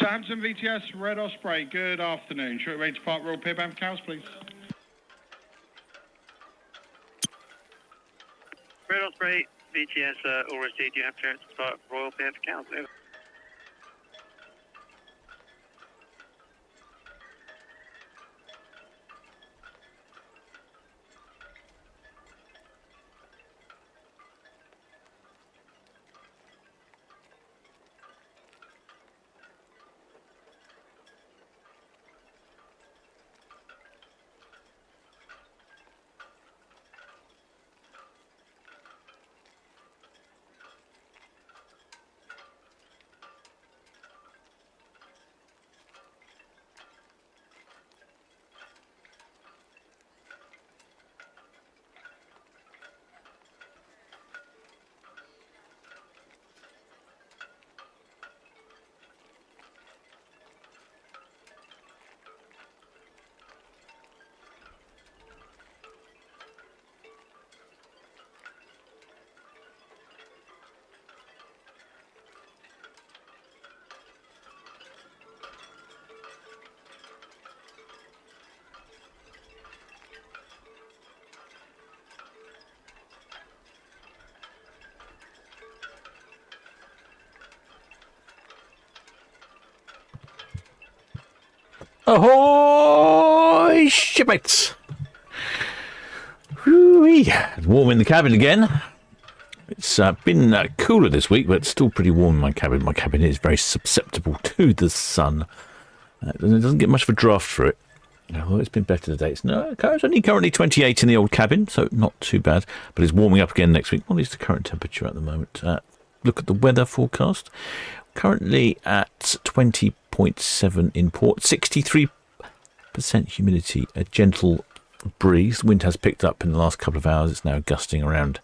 Southampton VTS, Red Osprey, good afternoon. Short range to Park Royal Pier bound for cows, please. Red Osprey, VTS, all received. You have clearance to Park Royal Pier for cows. Over. Ahoy, shipmates! Whoo-wee. It's warm in the cabin again. It's been cooler this week, but it's still pretty warm in my cabin. My cabin is very susceptible to the sun. It doesn't get much of a draft for it. Although it's been better today. It's only currently 28 in the old cabin, so not too bad. But it's warming up again next week. What is the current temperature at the moment? Look at the weather forecast. Currently at 20.7 in port, 63% humidity, a gentle breeze. The wind has picked up in the last couple of hours. It's now gusting around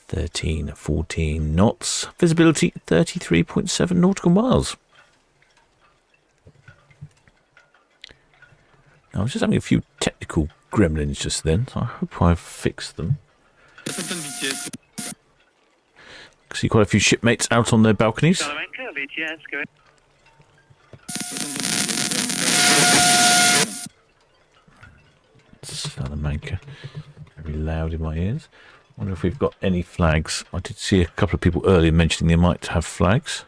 13, 14 knots. Visibility 33.7 nautical miles. Now, I was just having a few technical gremlins just then, so I hope I've fixed them. See quite a few shipmates out on their balconies. Salamanca, very loud in my ears. Wonder if we've got any flags. I did see a couple of people earlier mentioning they might have flags.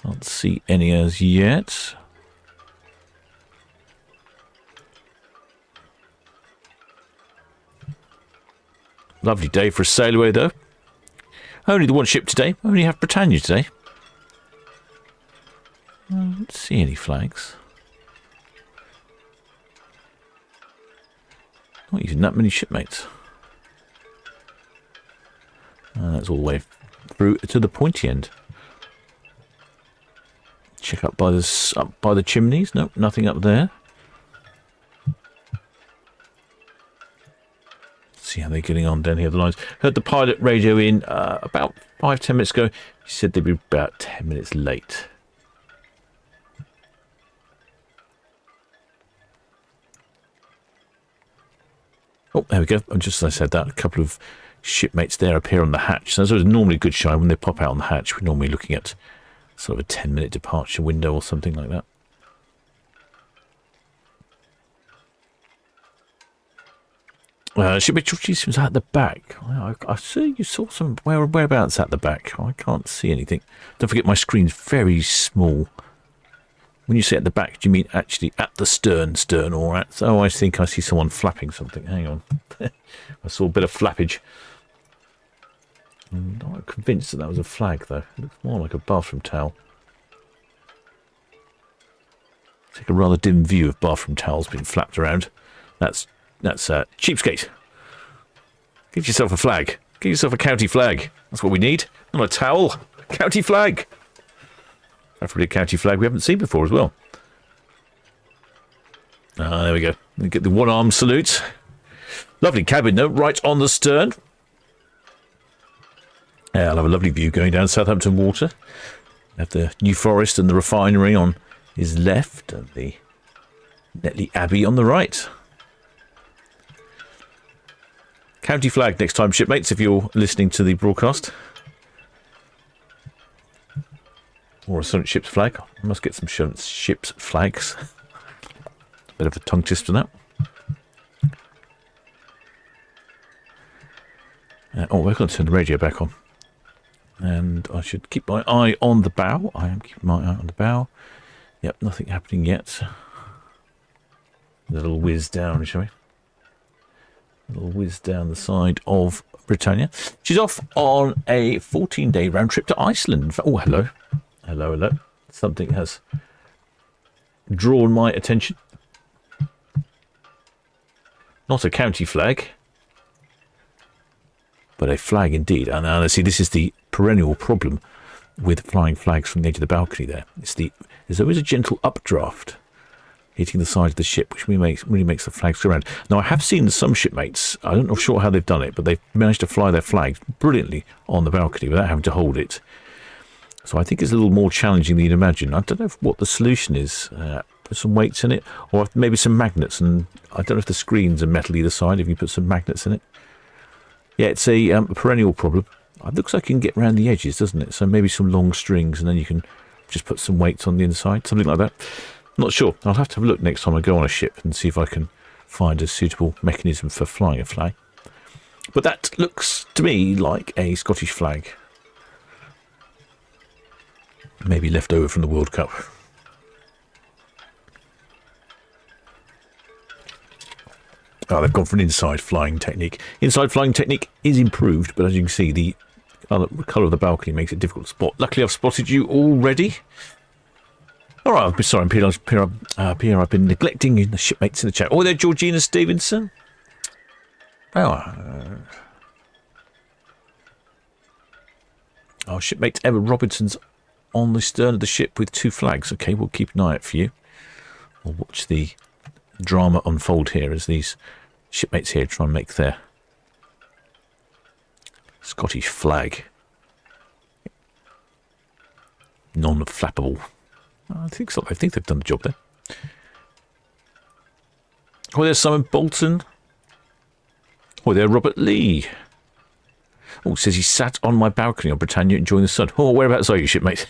Can't see any as yet. Lovely day for a sail away, though. Only the one ship today. Only have Britannia today. I don't see any flags. Not even that many shipmates. That's all the way through to the pointy end. Check up by the chimneys. Nope, nothing up there. See how they're getting on down here the lines. Heard the pilot radio in about 5-10 minutes ago. He said they'd be about 10 minutes late. Oh, there we go. And just as I said that, a couple of shipmates there appear on the hatch. So there's normally a good shine when they pop out on the hatch. We're normally looking at sort of a 10-minute departure window or something like that. Shipmate seems at the back. I see you saw some whereabouts at the back. I can't see anything. Don't forget my screen's very small. When you say at the back, do you mean actually at the stern, or at... Oh, I think I see someone flapping something. Hang on. I saw a bit of flappage. I'm not convinced that was a flag, though. It looks more like a bathroom towel. Take a rather dim view of bathroom towels being flapped around. That's cheapskate. Get yourself a flag. Get yourself a county flag. That's what we need. Not a towel. A county flag. Preferably a county flag we haven't seen before as well. There we go. We get the one-arm salute. Lovely cabin, though, right on the stern. Yeah, I'll have a lovely view going down Southampton water. Have the New Forest and the refinery on his left, and the Netley Abbey on the right. County flag next time, shipmates, if you're listening to the broadcast. Or a Solent Ships flag. I must get some Solent Ships flags. Bit of a tongue twister that. Oh, we're going to turn the radio back on. And I should keep my eye on the bow. I am keeping my eye on the bow. Yep, nothing happening yet. A little whiz down, shall we? A little whiz down the side of Britannia. She's off on a 14-day round trip to Iceland. Oh, hello. Hello, hello. Something has drawn my attention. Not a county flag, but a flag indeed. And see, this is the perennial problem with flying flags from the edge of the balcony there. There's always a gentle updraft hitting the side of the ship, which really makes the flags go around. Now, I have seen some shipmates, I don't know sure how they've done it, but they've managed to fly their flags brilliantly on the balcony without having to hold it. So I think it's a little more challenging than you'd imagine. I don't know what the solution is. Put some weights in it, or maybe some magnets, and I don't know if the screens are metal either side, if you put some magnets in it. Yeah, it's a perennial problem. It looks like you can get around the edges, doesn't it? So maybe some long strings, and then you can just put some weights on the inside, something like that. Not sure. I'll have to have a look next time I go on a ship and see if I can find a suitable mechanism for flying a flag. But that looks to me like a Scottish flag. Maybe left over from the World Cup. Oh, they've gone for an inside flying technique. Inside flying technique is improved, but as you can see, the colour of the balcony makes it difficult to spot. Luckily, I've spotted you already. All right, I'm sorry, Pierre, I've been neglecting the shipmates in the chat. Oh, there, Georgina Stevenson. Oh, our shipmate Emma Robinson's on the stern of the ship with 2 flags. Okay, we'll keep an eye out for you. We'll watch the drama unfold here as these shipmates here try and make their Scottish flag non-flappable. I think so. I think they've done the job there. Oh, there's Simon Bolton. Oh, there's Robert Lee. Oh, says he sat on my balcony on Britannia enjoying the sun. Oh, whereabouts are you, shipmate?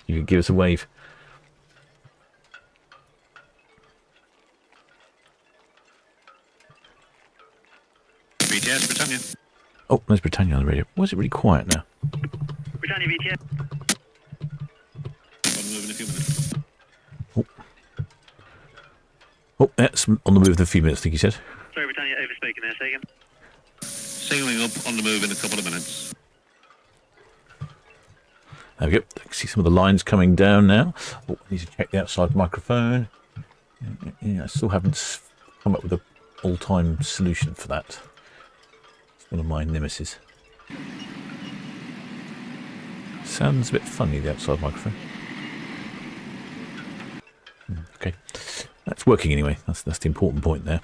You can give us a wave. BTS, Britannia. Oh, there's Britannia on the radio. Why is it really quiet now? Britannia VTS. On the move in a few minutes. Oh, that's on the move in a few minutes, I think he said. Sorry, Britannia, overspoken there, say again. Sailing up, on the move in a couple of minutes. There we go. I can see some of the lines coming down now. Oh, I need to check the outside microphone. Yeah, I still haven't come up with an all-time solution for that. It's one of my nemesis. Sounds a bit funny, the outside microphone. Okay. That's working anyway. That's the important point there.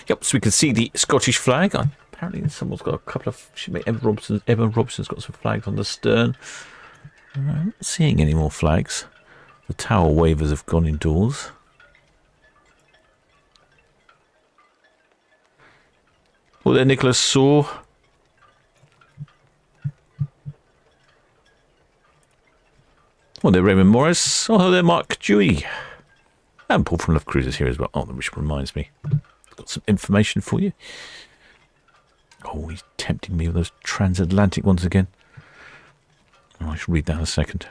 Yep, so we can see the Scottish flag. Apparently someone's got a couple of shipmate Emma Robinson's got some flags on the stern. I'm not seeing any more flags. The tower wavers have gone indoors. Oh, there, Nicholas Saw. Oh, there, Raymond Morris. Oh, there, Mark Dewey. And Paul from Love Cruises here as well. Oh, which reminds me. Got some information for you. Oh, he's tempting me with those transatlantic ones again. Oh, I should read that in a second.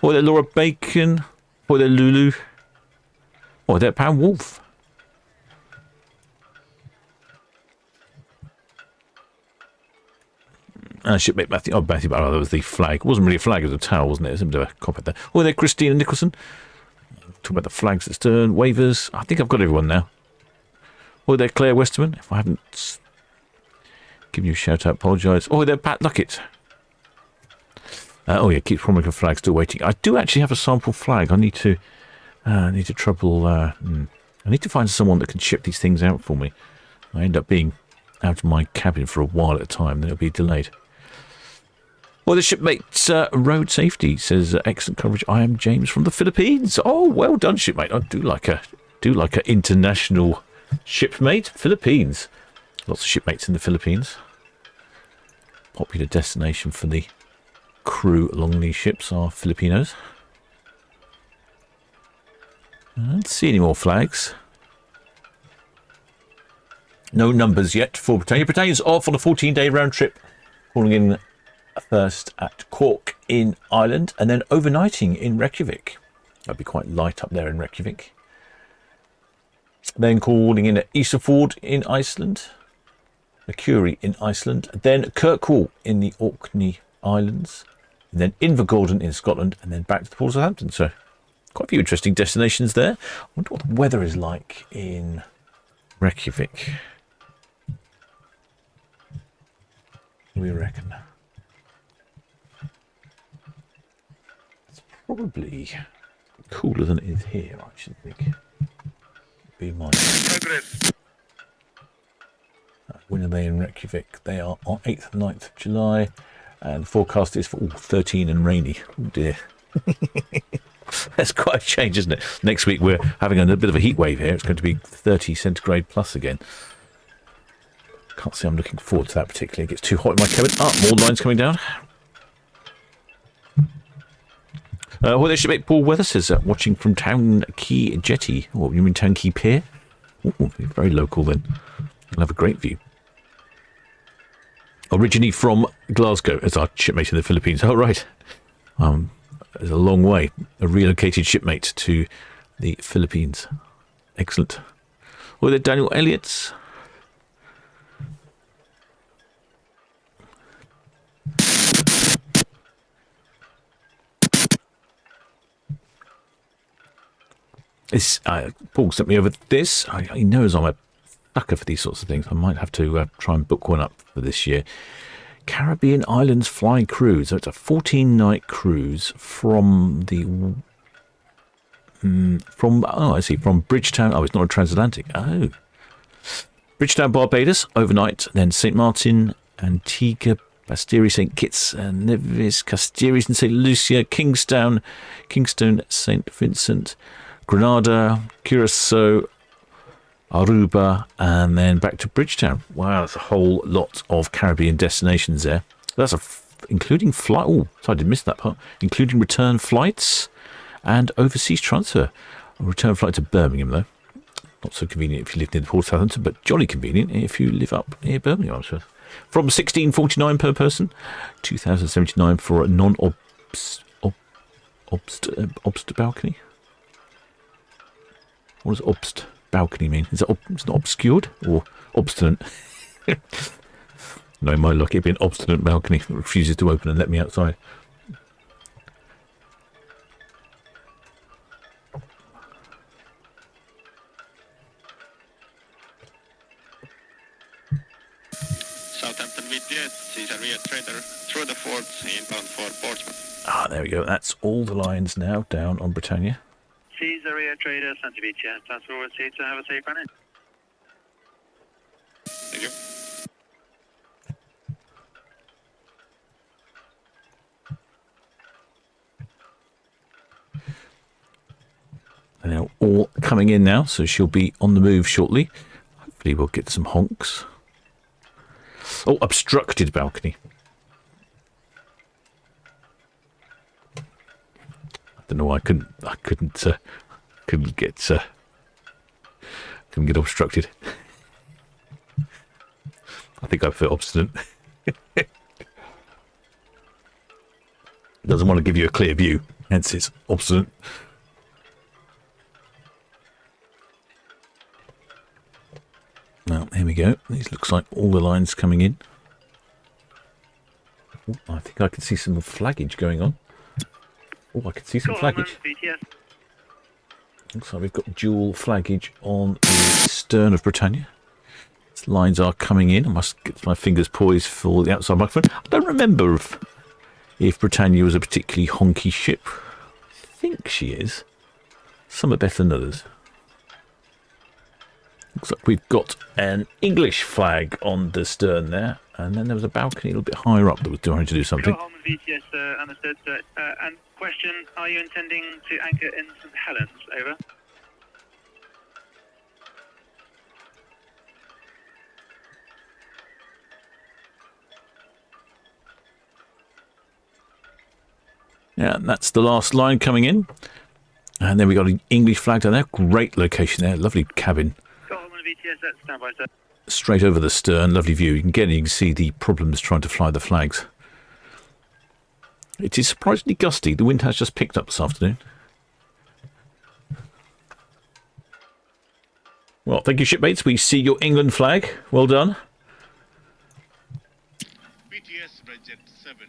Oh, there, Laura Bacon. Oh, there, Lulu. Oh, there, Pam Wolf. Shipmate Matthew. Oh, Matthew. Oh, that was the flag. It wasn't really a flag, it was a towel, wasn't it? There's a bit of a cop there. Oh, there, Christina Nicholson. Talk about the flags at stern, waivers. I think I've got everyone now. Oh, there, Claire Westerman. If I haven't given you a shout out, apologise. Oh, there, Pat Luckett. Oh yeah, keeps promising flag still waiting. I do actually have a sample flag. I need to I need to find someone that can ship these things out for me. I end up being out of my cabin for a while at a time, then it'll be delayed. Well, the shipmate road safety says excellent coverage. I am James from the Philippines. Oh, well done, shipmate. I do like a international shipmate. Philippines. Lots of shipmates in the Philippines. popular destination for the crew along these ships are Filipinos. I don't see any more flags. No numbers yet for Britannia. Britannia's off on a 14-day round trip, calling in first at Cork in Ireland and then overnighting in Reykjavik. That'd be quite light up there in Reykjavik. Then calling in at Ísafjord in Iceland, Mercury in Iceland, then Kirkwall in the Orkney Islands, and then Invergordon in Scotland, and then back to the port of Southampton. So quite a few interesting destinations there. I wonder what the weather is like in Reykjavik. What do we reckon? It's probably cooler than it is here, I should think. Be mine. Progress. When are they in Reykjavik? They are on 8th and 9th of July, and the forecast is for 13 and rainy. Oh dear. That's quite a change, isn't it? Next week we're having a bit of a heat wave here. It's going to be 30 centigrade plus again. Can't say I'm looking forward to that particularly. It gets too hot in my cabin. More lines coming down. Well, their shipmate Paul Weather says, watching from Town Quay Jetty. What, you mean Town Quay Pier? Oh, very local then. You'll have a great view. Originally from Glasgow, as our shipmate in the Philippines. Oh, right. There's a long way. A relocated shipmate to the Philippines. Excellent. Well, there, Daniel Elliott's. This, Paul sent me over this. He knows I'm a sucker for these sorts of things. I might have to try and book one up for this year. Caribbean Islands Fly Cruise. So it's a 14-night cruise from from Bridgetown. Oh, it's not a transatlantic. Oh. Bridgetown, Barbados, overnight. Then St. Martin, Antigua, Bastiri, St. Kitts and Nevis, Casteres and St. Lucia, Kingstown, St. Vincent, Grenada, Curacao, Aruba, and then back to Bridgetown. Wow, that's a whole lot of Caribbean destinations there. That's including flight. Oh, so I did miss that part. Including return flights and overseas transfer. A return flight to Birmingham, though. Not so convenient if you live near the port of Southampton, but jolly convenient if you live up near Birmingham. So from $16.49 per person, $2,079 for a non-obst balcony. What does obst balcony mean? Is it it's not obscured or obstinate? No, my luck, it'd be an obstinate balcony that refuses to open and let me outside. Southampton busiest, Caesarea trader through the forts inbound for Portsmouth. There we go. That's all the lines now down on Britannia. Caesarea trader, Santa Vicia. Transfer overseas to have a safe run in. Thank you. And they're all coming in now, so she'll be on the move shortly. Hopefully we'll get some honks. Oh, obstructed balcony. I don't know why I couldn't get obstructed. I think I feel obstinate. It doesn't want to give you a clear view, hence it's obstinate. Well, here we go. These looks like all the lines coming in. Oh, I think I can see some flaggage going on. Oh, I can see some flaggage. Looks like we've got dual flaggage on the stern of Britannia. These lines are coming in. I must get my fingers poised for the outside microphone. I don't remember if Britannia was a particularly honky ship. I think she is. Some are better than others. Looks like we've got an English flag on the stern there, and then there was a balcony a little bit higher up that was trying to do something. Holman VTS, understood. And question, are you intending to anchor in St. Helens? Over. Yeah, that's the last line coming in. And then we got an English flag down there. Great location there. Lovely cabin. Go Holman VTS at standby, sir. Straight over the stern. Lovely view. You can get in, you can see the problems trying to fly the flags. It is surprisingly gusty. The wind has just picked up this afternoon. Well, thank you, shipmates. We see your England flag. Well done. BTS Red 7.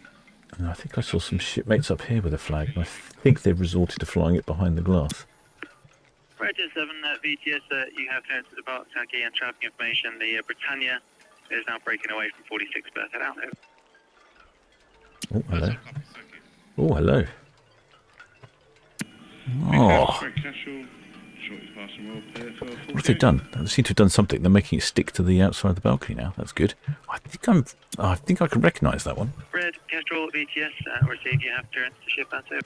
And I think I saw some shipmates up here with a flag. And I think they've resorted to flying it behind the glass. Roger 7 VTS, you have clearance to depart Town Quay and traffic information. The Britannia is now breaking away from 46 berth. Head out. Oh, hello. Copy, thank you. Oh, hello. Oh, Very casual. Shortest passing well clear for what have they done? They seem to have done something. They're making it stick to the outside of the balcony now. That's good. I think I can recognise that one. Red Kestrel VTS, receive. You have clearance to ship out over.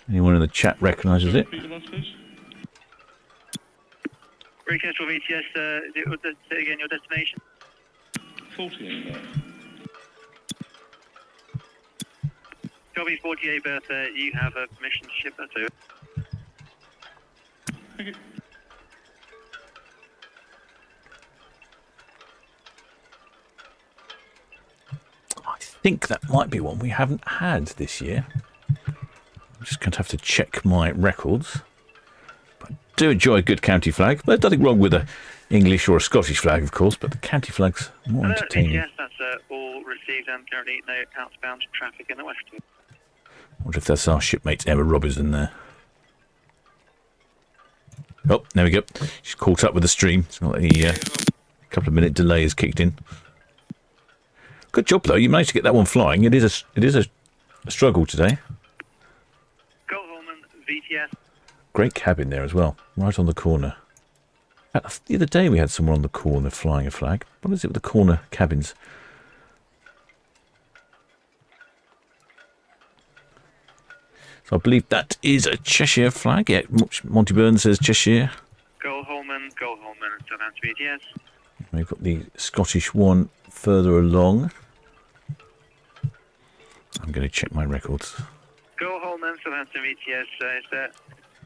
Anyone in the chat recognises it? Repeat the last, please. Red Kestrel VTS, say again your destination. 48 there. Copy 48 berth, you have permission to ship that over. Thank you. I think that might be one we haven't had this year. I'm just going to have to check my records. But I do enjoy a good county flag. There's nothing wrong with a English or a Scottish flag, of course, but the county flag's more entertaining. Yes, that's all received and currently no outbound traffic in the west. I wonder if that's our shipmate Emma Robbers in there. Oh, there we go. She's caught up with the stream. It's not a couple of minute delay has kicked in. Good job, though. You managed to get that one flying. It is a struggle today. Go Holman VTS. Great cabin there as well, right on the corner. The other day we had someone on the corner flying a flag. What is it with the corner cabins? So I believe that is a Cheshire flag. Yeah, Monty Burns says Cheshire. Go Holman, Southampton VTS. We've got the Scottish one further along. I'm going to check my records. Go Holman, Southampton VTS.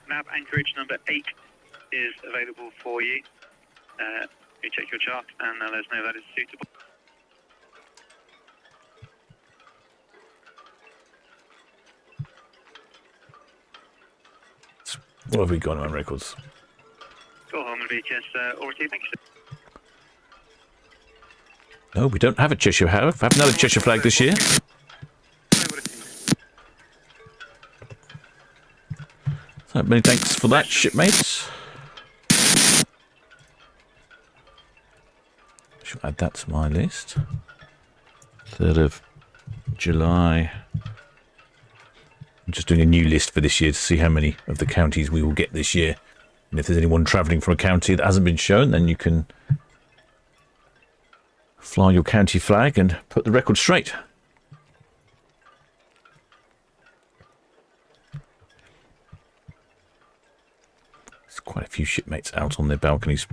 Nav anchorage number 8 is available for you. You check your chart and let us know that is suitable. What have we got on our records? Go Holman VTS, all received, thank you, sir. No, we don't have a Cheshire. We have another Cheshire flag this year. So many thanks for that, shipmates. Should add that to my list. 3rd of July. I'm just doing a new list for this year to see how many of the counties we will get this year. And if there's anyone travelling from a county that hasn't been shown, then you can fly your county flag and put the record straight. There's quite a few shipmates out on their balconies.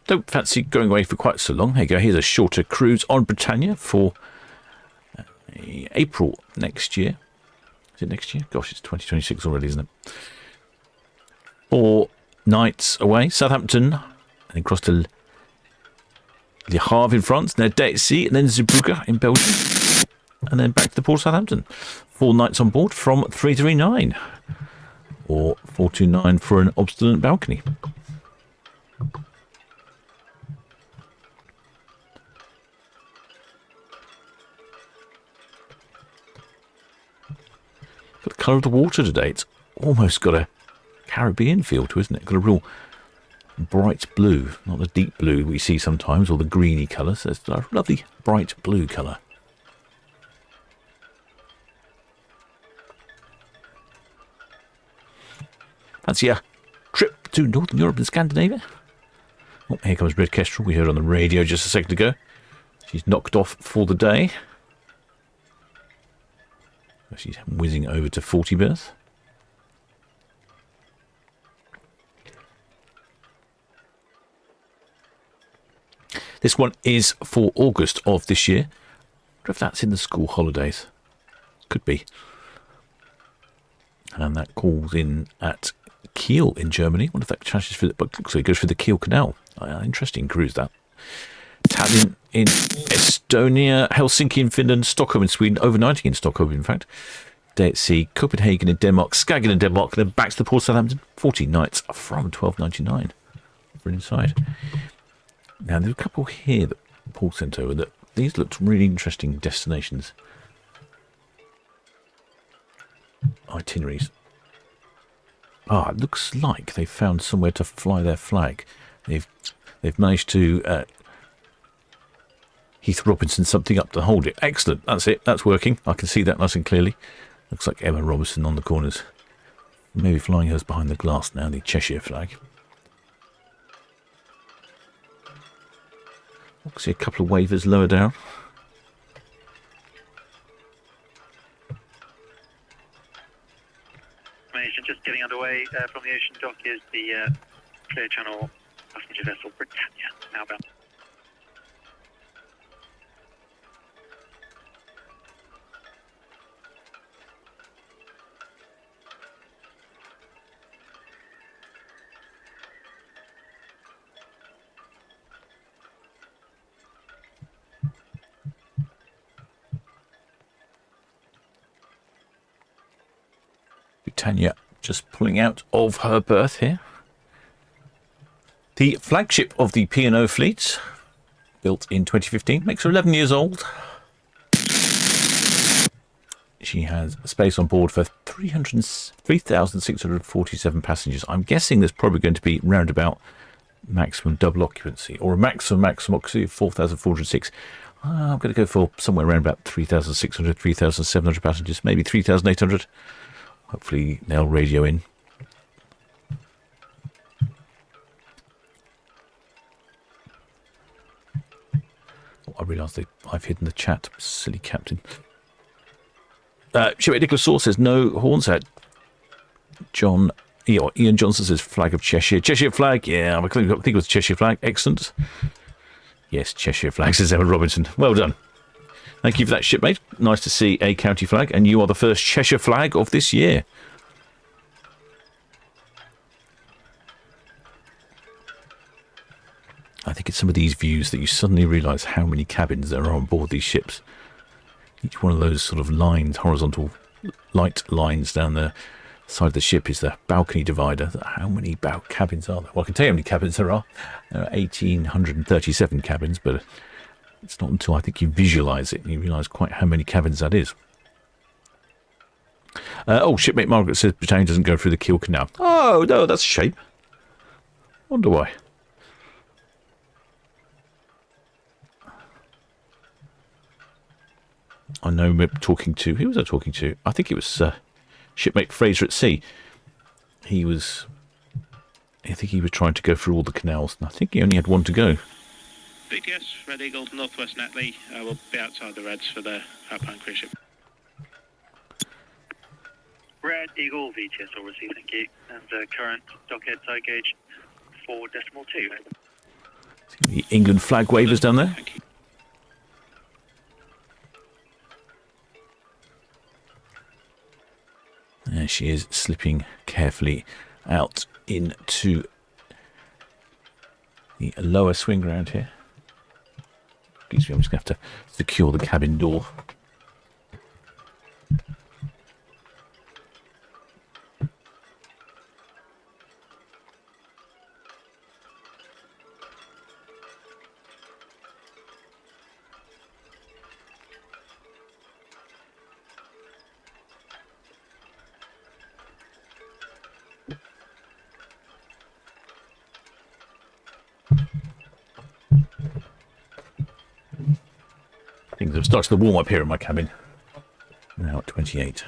Don't fancy going away for quite so long. There you go. Here's a shorter cruise on Britannia for April next year. Is it next year? Gosh, it's 2026 already, isn't it? 4 nights away. Southampton, and then across to Le Havre in France, then Day at Sea, and then Zeebrugge in Belgium, and then back to the port of Southampton. 4 nights on board from 339, or 429 for an obstinate balcony. The colour of the water today, it's almost got a Caribbean feel to it, isn't it? Got a real bright blue, not the deep blue we see sometimes, or the greeny colour. So it's a lovely bright blue colour. Fancy a trip to Northern Europe and Scandinavia? Oh, here comes Red Kestrel, we heard on the radio just a second ago. She's knocked off for the day. She's whizzing over to 40 berth. This one is for August of this year. I wonder if that's in the school holidays. Could be. And that calls in at Kiel in Germany. I wonder if that transfers for it goes for the Kiel Canal. Interesting cruise, that. Tallinn in Estonia, Helsinki in Finland, Stockholm in Sweden, overnighting in Stockholm, in fact. Day at sea, Copenhagen in Denmark, Skagen in Denmark, then back to the port of Southampton. 14 nights from £12.99 for inside. Now, there are a couple here that Paul sent over that these looked really interesting destinations. Itineraries. It looks like they've found somewhere to fly their flag. They've managed to Heath Robinson something up to hold it. Excellent. That's it. That's working. I can see that nice and clearly. Looks like Emma Robertson on the corners. Maybe flying hers behind the glass now, the Cheshire flag. I see a couple of wavers lower down. Just getting underway from the ocean dock is the Clear Channel passenger vessel Britannia, now bound. Britannia just pulling out of her berth here. The flagship of the P&O fleet, built in 2015, makes her 11 years old. She has space on board for 3,647 passengers. I'm guessing there's probably going to be round about maximum double occupancy, or a maximum occupancy of 4,406. I'm going to go for somewhere around about 3,600, 3,700 passengers, maybe 3,800. Hopefully they'll radio in. I realise I've hidden the chat. Silly captain. Shipmate Nicholas Saw says no horns out. Ian Johnson says flag of Cheshire. Cheshire flag, yeah, I think it was Cheshire flag. Excellent. Yes, Cheshire flag, says Emma Robinson. Well done. Thank you for that, shipmate. Nice to see a county flag, and you are the first Cheshire flag of this year. I think it's some of these views that you suddenly realise how many cabins there are on board these ships. Each one of those sort of lines, horizontal light lines down the side of the ship is the balcony divider. How many cabins are there? Well, I can tell you how many cabins there are. There are 1,837 cabins, but it's not until I think you visualise it and you realise quite how many cabins that is. Shipmate Margaret says Britannia doesn't go through the Kiel Canal. Oh, no, that's a shame. Wonder why. I know we're talking to... Who was I talking to? I think it was Shipmate Fraser at Sea. I think he was trying to go through all the canals, and I think he only had one to go. Biggest Red Eagle, Northwest Netley. We'll be outside the Reds for the outbound cruise ship. Red Eagle, VTS will receive, thank you. And current dockhead tide gauge 4.2. The England flag wavers down there. Thank you. There she is, slipping carefully out into the lower swing ground here. Excuse me, I'm just going to have to secure the cabin door. Things have started to warm up here in my cabin. Now at 28.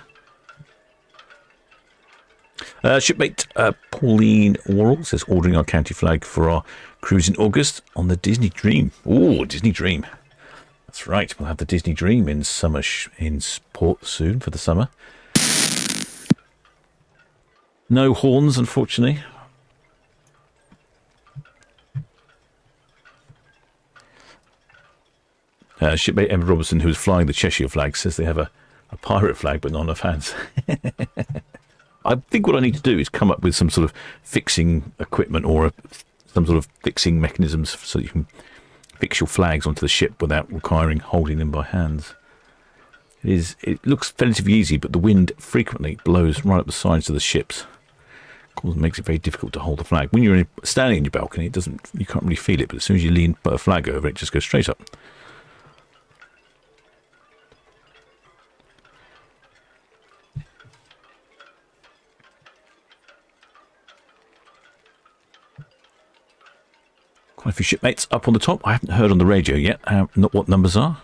Shipmate Pauline Worrell says ordering our county flag for our cruise in August on the Disney Dream. Oh, Disney Dream. That's right. We'll have the Disney Dream in summer in port soon for the summer. No horns, unfortunately. Shipmate Emma Robertson, who was flying the Cheshire flag, says they have a pirate flag, but not enough hands. I think what I need to do is come up with some sort of fixing equipment or some sort of fixing mechanisms so you can fix your flags onto the ship without requiring holding them by hands. It looks relatively easy, but the wind frequently blows right up the sides of the ships. It makes it very difficult to hold the flag. When you're standing in your balcony, you can't really feel it, but as soon as you lean a flag over, it just goes straight up. Quite a few shipmates up on the top. I haven't heard on the radio yet not what numbers are.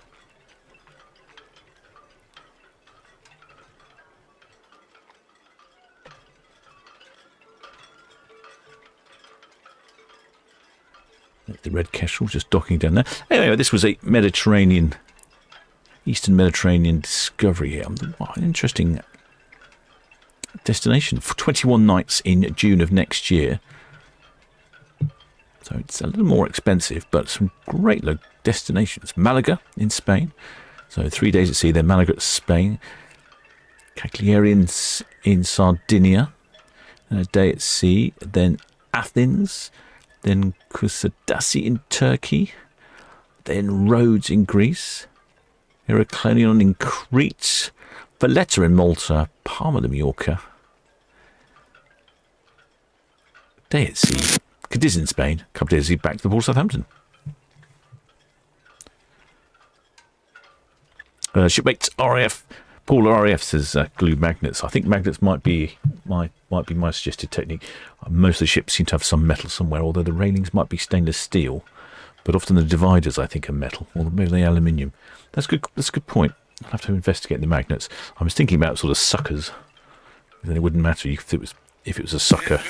The Red Kestrel just docking down there. Anyway, this was a Eastern Mediterranean discovery here. What an interesting destination for 21 nights in June of next year. So it's a little more expensive, but some great destinations. Malaga in Spain. So 3 days at sea, then Malaga, Spain. Cagliari in Sardinia. And a day at sea. Then Athens. Then Kusadasi in Turkey. Then Rhodes in Greece. Heraklion in Crete. Valletta in Malta. Palma de Mallorca. Day at sea. Cadiz in Spain. A couple of days back to the port of Southampton. Shipmates RAF. Paul RAF says glue magnets. I think magnets might be my suggested technique. Most of the ships seem to have some metal somewhere, although the railings might be stainless steel. But often the dividers, I think, are metal, or maybe they're aluminium. That's good. That's a good point. I'll have to investigate the magnets. I was thinking about sort of suckers. Then it wouldn't matter if it was a sucker.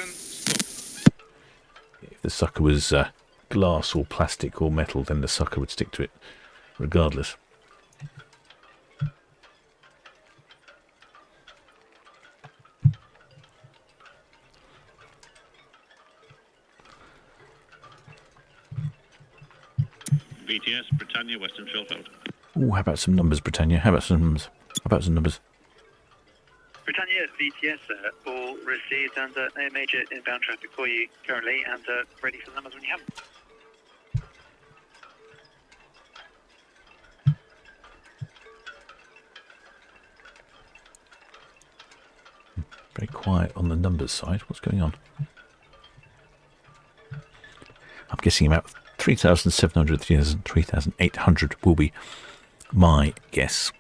If the sucker was glass or plastic or metal, then the sucker would stick to it, regardless. VTS, Britannia, Western Sheffield. Oh, how about some numbers, Britannia? How about some numbers? Britannia, VTS, all received and no major inbound traffic for you currently, and ready for the numbers when you have them. Very quiet on the numbers side. What's going on? I'm guessing about 3,700, 3,800 will be my guess.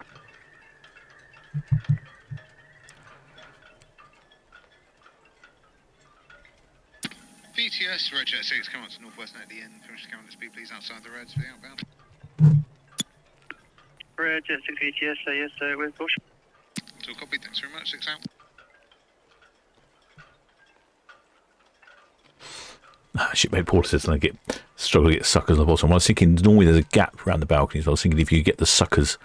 VTS, Roger 6, come on to Northwest 90 in, finish coming to speed please outside the roads for the outbound. Roger 6 VTS, yes, with Bush. So copy, thanks very much, 6 out. Shipmate Porter says I struggle to get suckers on the bottom. I was thinking normally there's a gap around the balconies. I was thinking if you get the suckers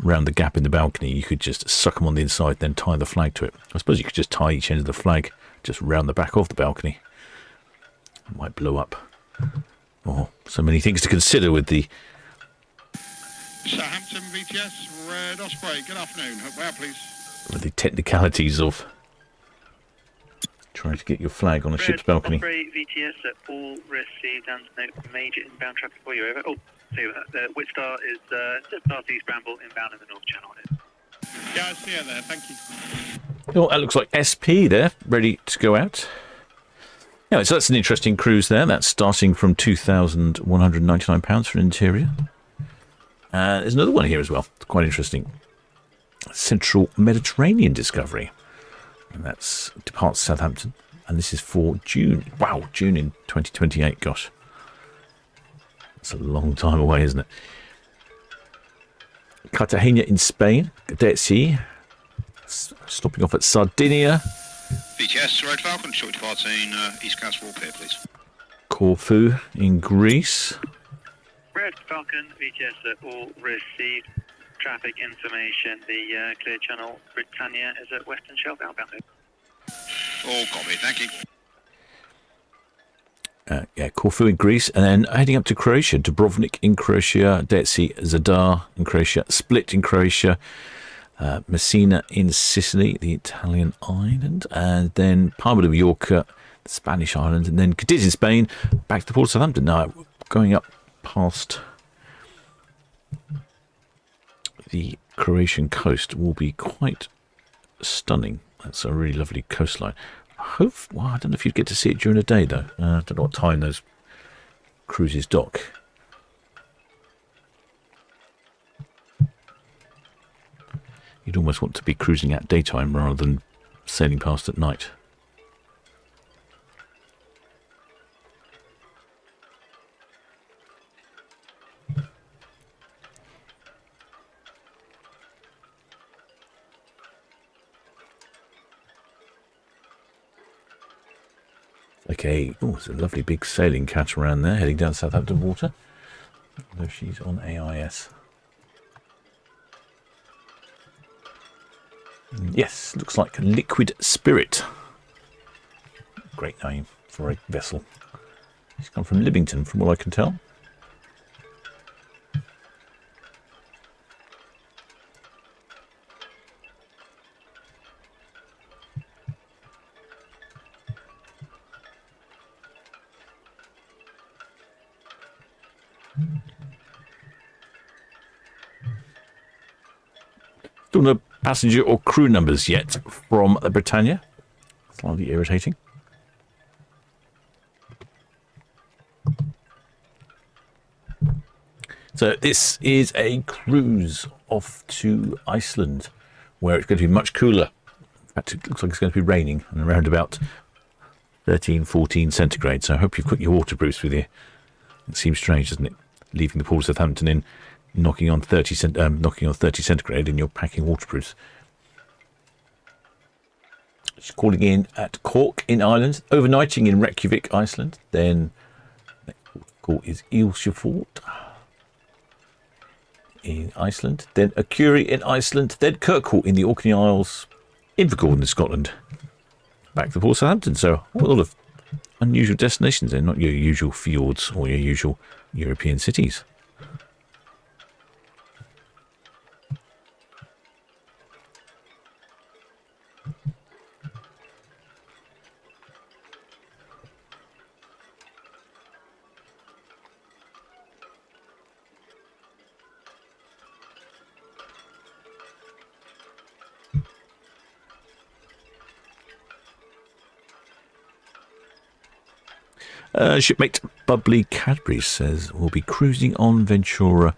around the gap in the balcony, you could just suck them on the inside, then tie the flag to it. I suppose you could just tie each end of the flag just round the back of the balcony. It might blow up. Oh, so many things to consider with the Southampton VTS, Red Osprey. Good afternoon. Hope well, please. With the technicalities of trying to get your flag on a ship's balcony. Osprey VTS, all received and no major inbound traffic for you. Over. Oh, so the Witstar is just past East Bramble, inbound in the North Channel. Yeah, I see her there. Thank you. Oh, that looks like SP there, ready to go out. Yeah, so that's an interesting cruise there. That's starting from £2,199 for an interior. There's another one here as well. It's quite interesting. Central Mediterranean discovery. And that's departs Southampton. And this is for June. Wow, June in 2028. Gosh. That's a long time away, isn't it? Cartagena in Spain. A day at sea. Stopping off at Sardinia. VTS, Red Falcon, short departing East Coast Walk here, please. Corfu in Greece. Red Red Falcon, VTS all received traffic information. The clear channel Britannia is at Western Shelf outbound. All copy, thank you. Yeah, Corfu in Greece, and then heading up to Croatia, Dubrovnik in Croatia, Dead Sea, Zadar in Croatia, Split in Croatia, Messina in Sicily, the Italian island, and then Palma de Mallorca, the Spanish island, and then Cadiz in Spain, back to the port of Southampton. Now, going up past the Croatian coast will be quite stunning. That's a really lovely coastline. Well, I don't know if you'd get to see it during the day, though. I don't know what time those cruises dock. You'd almost want to be cruising at daytime rather than sailing past at night. Okay, oh, there's a lovely big sailing catamaran there heading down Southampton water. Although she's on AIS. Yes, looks like Liquid Spirit. Great name for a vessel. She's come from Livingston, from what I can tell. Still no passenger or crew numbers yet from the Britannia. Slightly irritating. So this is a cruise off to Iceland, where it's going to be much cooler. In fact, it looks like it's going to be raining and around about 13, 14 centigrade. So I hope you've got your waterproofs with you. It seems strange, doesn't it? Leaving the port of Southampton in, knocking on 30 centigrade, and you're packing waterproofs. She's calling in at Cork in Ireland, overnighting in Reykjavik, Iceland. Then next call is Ísafjörður in Iceland. Then Akureyri in Iceland. Then Kirkwall in the Orkney Isles, Invergordon in Scotland. Back to the port of Southampton. So a lot of unusual destinations there, not your usual fjords or your usual European cities. Shipmate Bubbly Cadbury says we'll be cruising on Ventura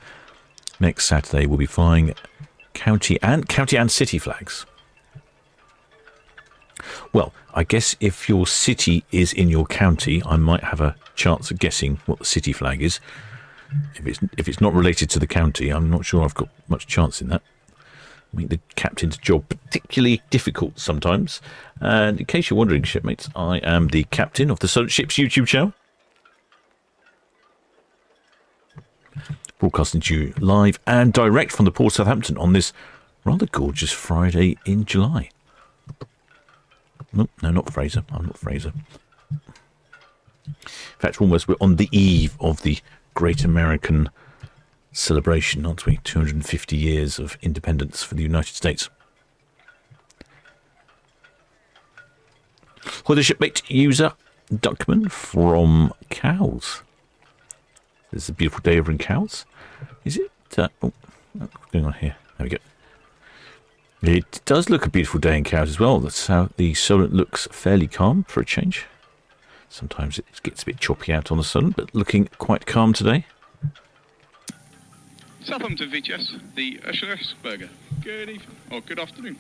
next Saturday. We'll be flying county and city flags. Well, I guess if your city is in your county, I might have a chance of guessing what the city flag is. If it's not related to the county, I'm not sure I've got much chance in that. Make the captain's job particularly difficult sometimes. And in case you're wondering, shipmates, I am the captain of the Solent Ships YouTube channel. Broadcasting to you live and direct from the port of Southampton on this rather gorgeous Friday in July. No, not Fraser. I'm not Fraser. In fact, we're on the eve of the Great American celebration, aren't we? 250 years of independence for the United States. With a shipmate user, Duckman from Cowes. There's a beautiful day over in Cowes. Is it? What's going on here? There we go. It does look a beautiful day in Cowes as well. That's how the Solent looks, fairly calm for a change. Sometimes it gets a bit choppy out on the Solent, but looking quite calm today. Southampton VTS, the SMS Burger. Good evening, or good afternoon.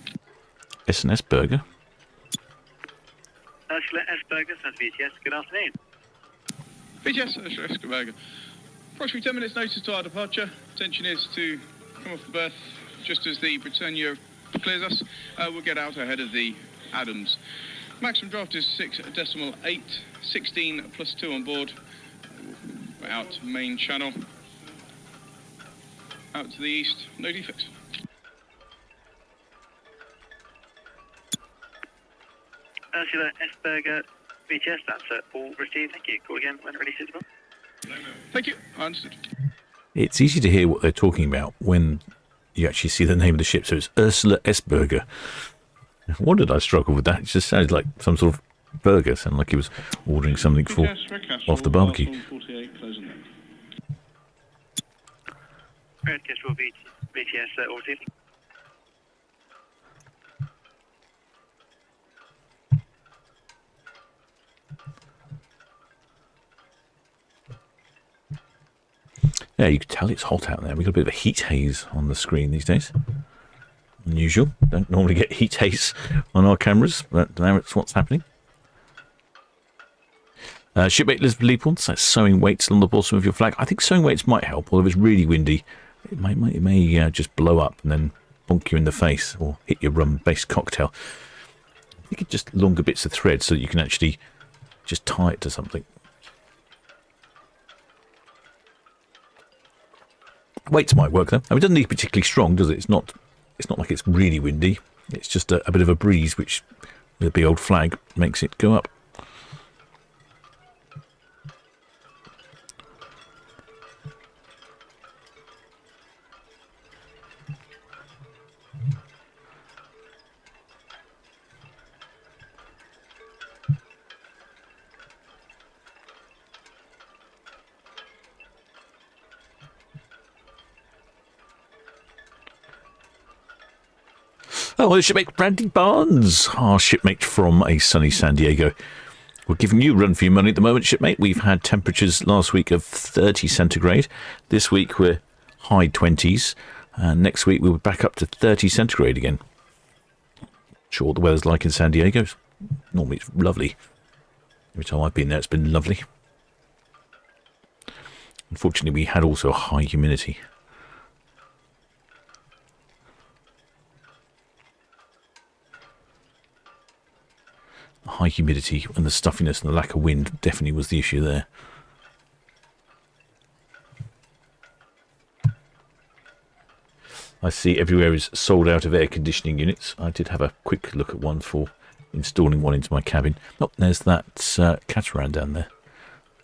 SNS Burger. Ursula S. Burger, South VTS, good afternoon. VTS, SMS Burger. Approximately 10 minutes notice to our departure. Intention is to come off the berth just as the Britannia clears us. We'll get out ahead of the Adams. Maximum draft is 6.8, 16 plus 2 on board. We're out main channel. out to the east, no defects. Ursula Esberger, VTS, that's all received. Thank you. Call again when ready suitable. Thank you, I understood. It's easy to hear what they're talking about when you actually see the name of the ship. So it's Ursula Esberger. Why did I struggle with that? It just sounded like some sort of burger. Sounded like he was ordering something for off the barbecue. Red Kestrel VTS, all received. Yeah, you can tell it's hot out there. We've got a bit of a heat haze on the screen these days. Unusual. Don't normally get heat haze on our cameras, but now it's what's happening. Shipmate Elizabeth Leapons, that's sewing weights on the bottom of your flag. I think sewing weights might help, although if it's really windy, it may just blow up and then bonk you in the face or hit your rum-based cocktail. You could just longer bits of thread so that you can actually just tie it to something. Weights might work though. I mean, it doesn't need to be particularly strong, does it? It's not like it's really windy. It's just a bit of a breeze, which with a big old flag makes it go up. Oh, well, shipmate Brandy Barnes, our shipmate from a sunny San Diego. We're giving you a run for your money at the moment, shipmate. We've had temperatures last week of 30 centigrade. This week we're high 20s. And next week we'll be back up to 30 centigrade again. Not sure what the weather's like in San Diego. Normally it's lovely. Every time I've been there, it's been lovely. Unfortunately, we had also high humidity. High humidity and the stuffiness and the lack of wind definitely was the issue there. I see everywhere is sold out of air conditioning units. I did have a quick look at one for installing one into my cabin. Oh, there's that catamaran down there.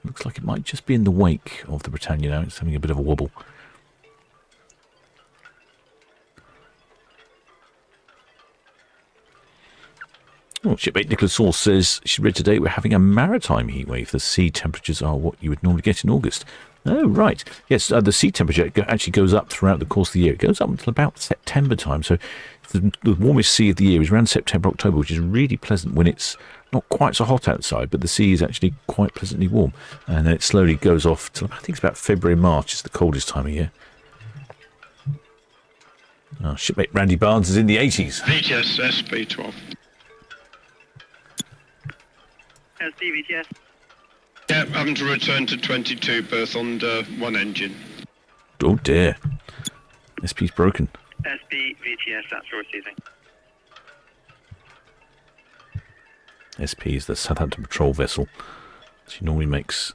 Looks like it might just be in the wake of the Britannia now. It's having a bit of a wobble. Oh, shipmate Nicholas Saul says she read today we're having a maritime heatwave. The sea temperatures are what you would normally get in August. Oh, right. Yes, the sea temperature actually goes up throughout the course of the year. It goes up until about September time. So the warmest sea of the year is around September, October, which is really pleasant when it's not quite so hot outside, but the sea is actually quite pleasantly warm. And then it slowly goes off till I think it's about February, March is the coldest time of year. Oh, shipmate Randy Barnes is in the 80s. VTS SP12. VTS. Yeah, having to return to 22 berth under one engine. Oh dear. SP's broken. SB VTS, that's all receiving. SP is the Southampton patrol vessel. She normally makes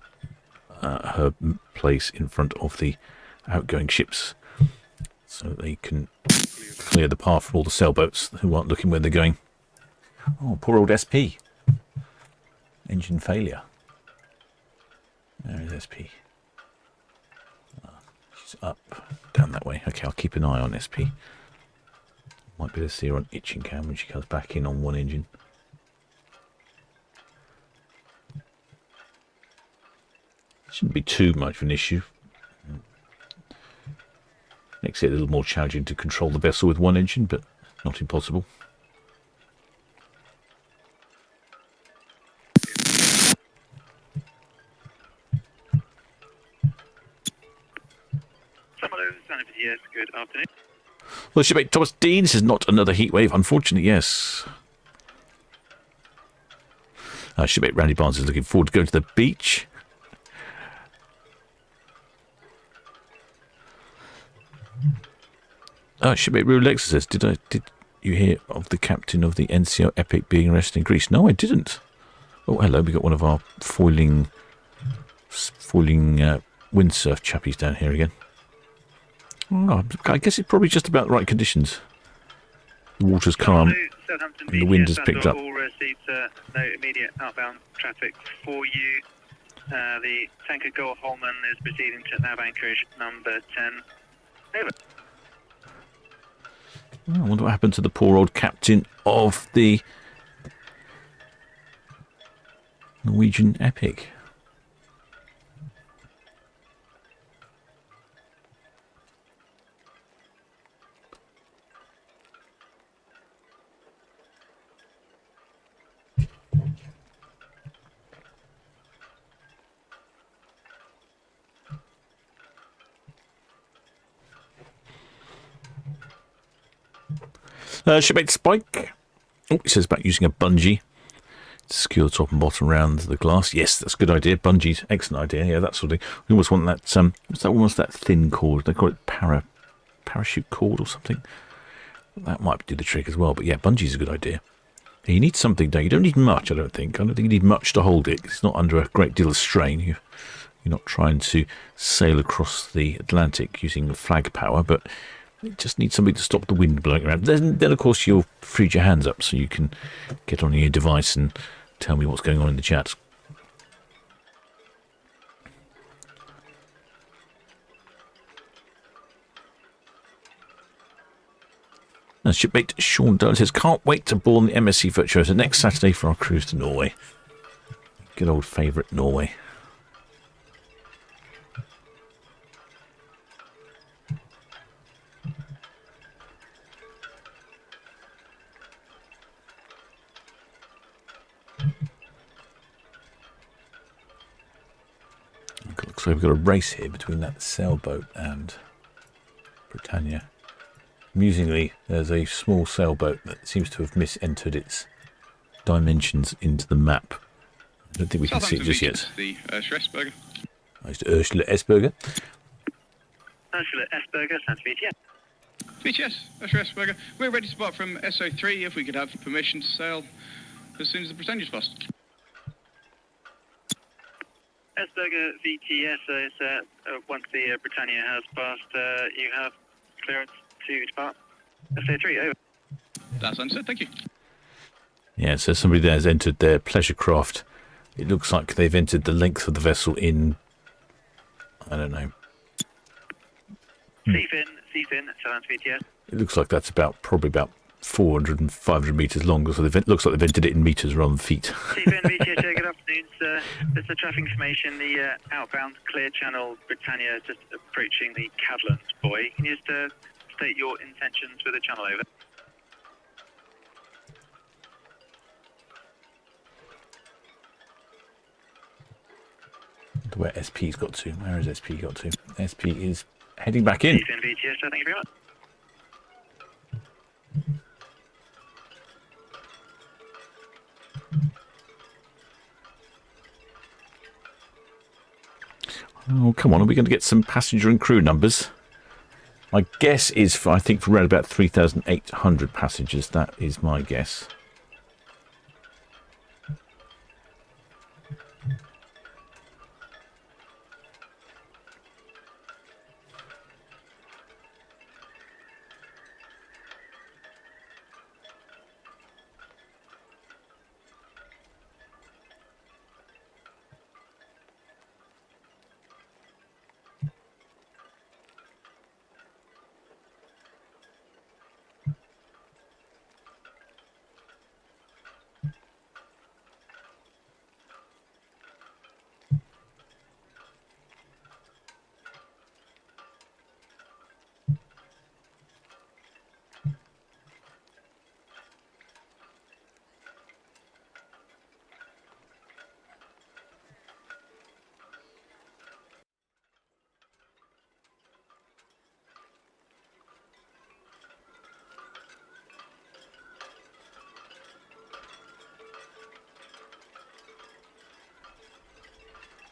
her place in front of the outgoing ships so they can clear the path for all the sailboats who aren't looking where they're going. Oh, poor old SP. Engine failure. There is SP. She's up, down that way. Okay, I'll keep an eye on SP. Might be able to see her on itching cam when she comes back in on one engine. Shouldn't be too much of an issue. Makes it a little more challenging to control the vessel with one engine, but not impossible. Yes, good afternoon. Well, shipmate Thomas Dean says not another heat wave. Unfortunately, yes. Shipmate Randy Barnes is looking forward to going to the beach. Shipmate Rue Lexa says, did you hear of the captain of the NCO Epic being arrested in Greece? No, I didn't. Oh, hello. We got one of our foiling windsurf chappies down here again. Oh, I guess it's probably just about the right conditions. The water's calm Southampton and the wind has VTS, picked up. all receipts, no immediate outbound traffic for you. The tanker Goa Holman is proceeding to nav anchorage number 10. Over. Oh, I wonder what happened to the poor old captain of the Norwegian Epic. Shipmate Spike. Oh, it says about using a bungee to secure the top and bottom around the glass. Yes, that's a good idea. Bungee's excellent idea. Yeah, that sort of thing. We almost want that. What's that? Almost that thin cord. They call it parachute cord or something. That might do the trick as well. But yeah, bungee's a good idea. You need something, don't you? You don't need much, I don't think. I don't think you need much to hold it. It's not under a great deal of strain. You're not trying to sail across the Atlantic using flag power, but you just need something to stop the wind blowing around. Then, of course, you'll freeze your hands up so you can get on your device and tell me what's going on in the chat. Now, shipmate Sean Dunn says, can't wait to board the MSC Virtuoso next Saturday for our cruise to Norway. Good old favourite Norway. Looks like we've got a race here between that sailboat and Britannia. Amusingly, there's a small sailboat that seems to have misentered its dimensions into the map. I don't think we can see it just yet. The Ursula Esberger. It's Ursula Esberger. Ursula Esberger, Santa VTS. VTS, Ursula Esberger. We're ready to depart from SO3 if we could have permission to sail as soon as the Britannia's passed. Esberger VTS is once the Britannia has passed, you have clearance to depart. SO3, over. That's answered, thank you. Yeah, so somebody there has entered their pleasure craft. It looks like they've entered the length of the vessel in, I don't know. Seafin, Solent VTS. It looks like that's probably about 400 and 500 metres long. So it looks like they've entered it in metres rather than feet. Seafin VTS, good afternoon, sir. This is the traffic information. The outbound clear channel Britannia is just approaching the Cadland buoy. Can you just state your intentions with the channel, over? Where SP's got to. Where has SP got to? SP is heading back in. Seafin VTS, sir, thank you very much. Oh, come on. Are we going to get some passenger and crew numbers? My guess is, I think, for around about 3,800 passengers. That is my guess.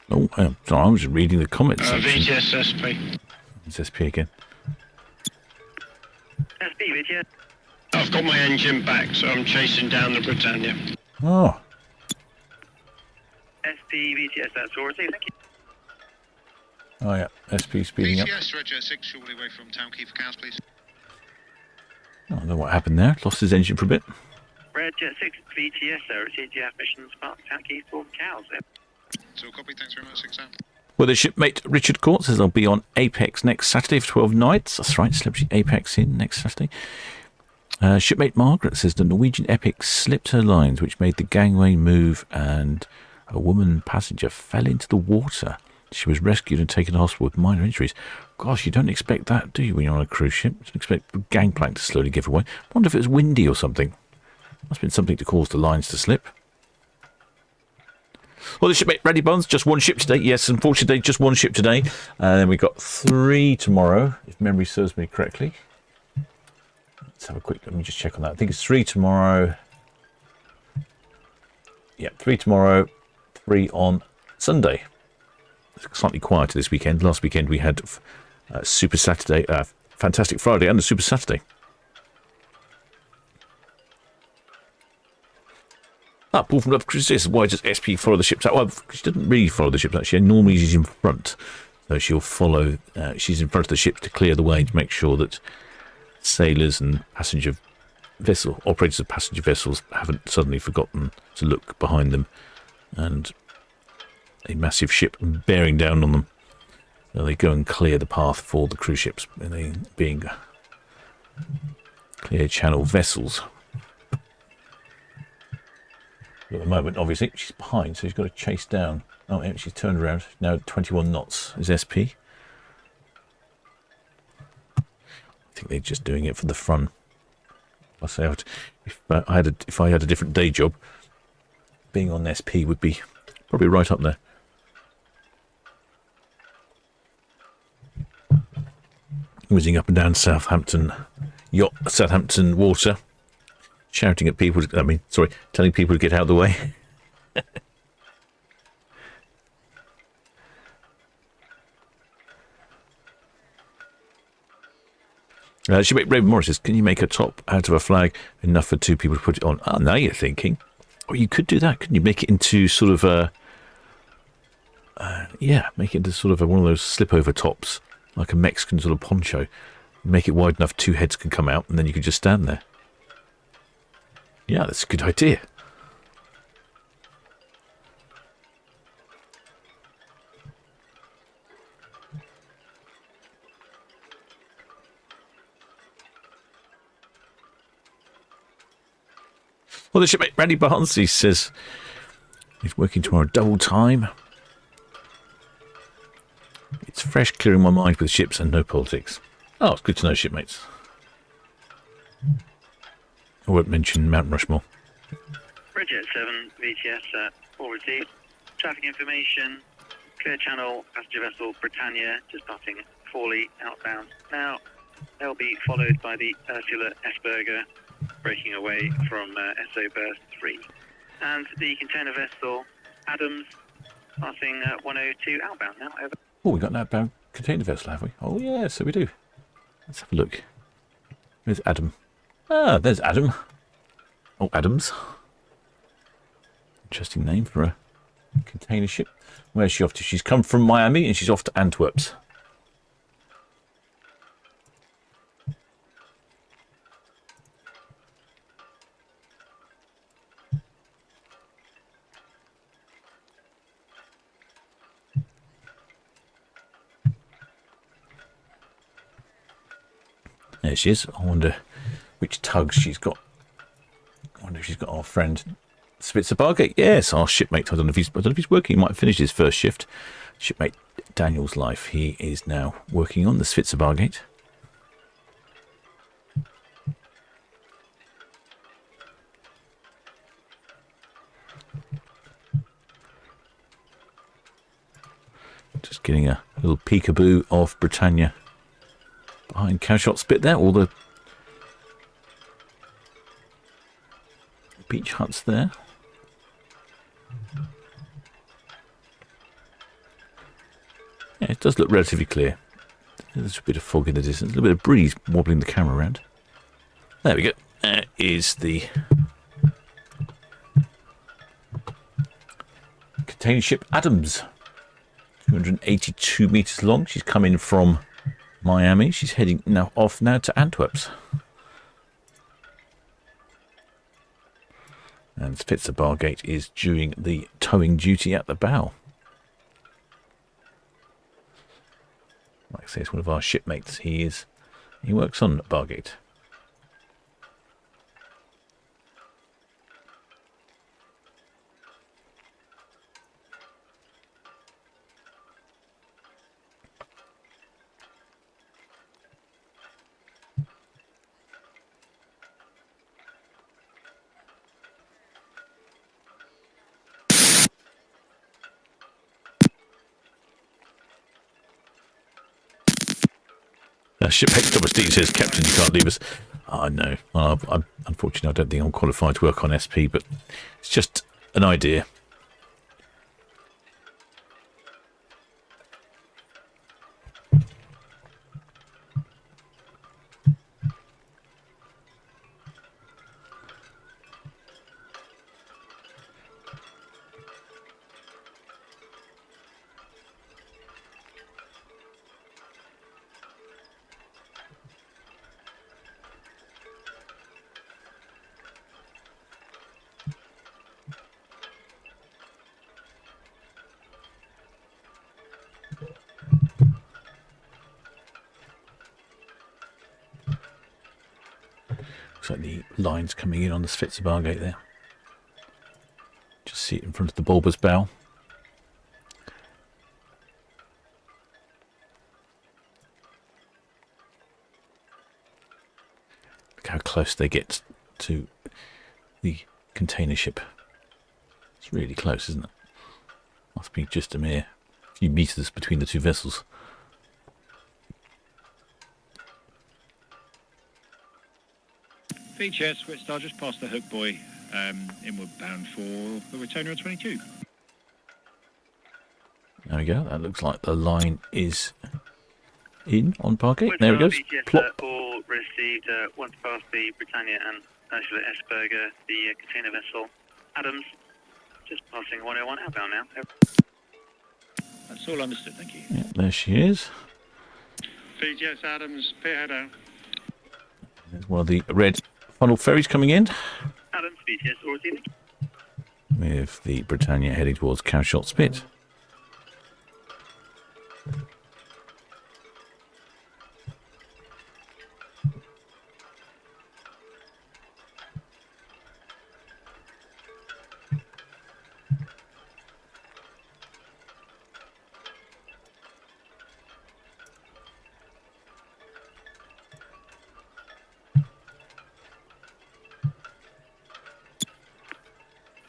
Oh, sorry, I was just reading the comments section. VTS SP. It's SP again. SP VTS. I've got my engine back, so I'm chasing down the Britannia. Oh, SP VTS, that's all received, thank you. Oh yeah, SP speeding up. BTS, Roger 6, shortly away from Town Quay for cows, please. Oh, I don't know what happened there. Lost his engine for a bit. Red Jet 6 VTS, sir. Received your missions about Town Quay for cows. So copy, thanks very much, 6 out. Well, the shipmate Richard Court says I'll be on Apex next Saturday for 12 nights. That's right, Celebrity Apex in next Saturday. Shipmate Margaret says the Norwegian Epic slipped her lines, which made the gangway move, and a woman passenger fell into the water. She was rescued and taken to hospital with minor injuries. Gosh, you don't expect that, do you, when you're on a cruise ship? You don't expect the gangplank to slowly give away. I wonder if it was windy or something. Must have been something to cause the lines to slip. Well, the shipmate Ready Bonds, just one ship today. Yes, unfortunately, just one ship today. And then we've got 3 tomorrow, if memory serves me correctly. Let's have a quick, let me just check on that. I think it's 3 tomorrow. Yeah, 3 tomorrow, 3 on Sunday. It's slightly quieter this weekend. Last weekend we had Super Saturday, Fantastic Friday and a Super Saturday. Paul from Love Cruise says, why does SP follow the ships out? Well, she doesn't really follow the ships out. She normally is in front. So she'll follow, she's in front of the ship to clear the way to make sure that sailors and passenger vessel operators of passenger vessels haven't suddenly forgotten to look behind them and a massive ship bearing down on them. So they go and clear the path for the cruise ships, and they being clear channel vessels. At the moment, obviously, she's behind, so she's got to chase down. Oh, yeah, she's turned around. Now 21 knots is SP. I think they're just doing it for the fun. I say, if I had a different day job, being on SP would be probably right up there. Whizzing up and down Southampton water, shouting at people. Telling people to get out of the way. Shipmate Raven Morris says, can you make a top out of a flag enough for 2 people to put it on? Oh, now you're thinking. Or you could do that, couldn't you? Make it into sort of a... make it into sort of one of those slip-over tops, like a Mexican sort of poncho. Make it wide enough 2 heads can come out, and then you could just stand there. Yeah, that's a good idea. Well, the shipmate Randy Barnes, he says he's working tomorrow double time. It's fresh, clearing my mind with ships and no politics. Oh, it's good to know, shipmates. I won't mention Mount Rushmore. Bridget 7 VTS, all received. Traffic information, clear channel, passenger vessel Britannia, just departing Forley outbound. Now, they'll be followed by the Ursula Esberger, breaking away from SO Burst 3. And the container vessel Adams, passing 102 outbound now, over. Oh, we got an outbound container vessel, have we? Oh, yeah, so we do. Let's have a look. Where's Adam? Ah, there's Adam. Oh, Adams. Interesting name for a container ship. Where's she off to? She's come from Miami and she's off to Antwerp. There she is. I wonder which tugs she's got. I wonder if she's got our friend Spitzer Bargate. Yes, our shipmate. I don't know if he's working. He might have finished his first shift. Shipmate Daniel's life. He is now working on the Spitzer Bargate. Just getting a little peekaboo of Britannia behind Cowshot's bit there. All the beach huts there. Yeah, it does look relatively clear. There's a bit of fog in the distance, a little bit of breeze wobbling the camera around. There we go. There is the container ship Adams. 282 metres long. She's coming from Miami. She's heading off now to Antwerp's. And Spitzer Bargate is doing the towing duty at the bow. Like I say, it's one of our shipmates. He works on Bargate. Shipmate Thomas D says, Captain, you can't leave us. I know. Unfortunately, I don't think I'm qualified to work on SP, but it's just an idea. Looks like the line's coming in on the Spitzer Bargate there. Just see it in front of the bulbous bow. Look how close they get to the container ship. It's really close, isn't it? Must be just a mere few metres between the two vessels. VHS, Whitstar just past the hook buoy, inward bound for the Retainer on 22. There we go. That looks like the line is in on Bargate. There it goes. Plop. All received once past the Britannia and Ursula Esberger, the container vessel Adams, just passing 101 outbound now. That's all understood, thank you. Yeah, there she is. VGS Adams, spearhead out. There's one of the red funnel ferries coming in. Adams, VGS, all received. With the Britannia heading towards Cowshot Spit.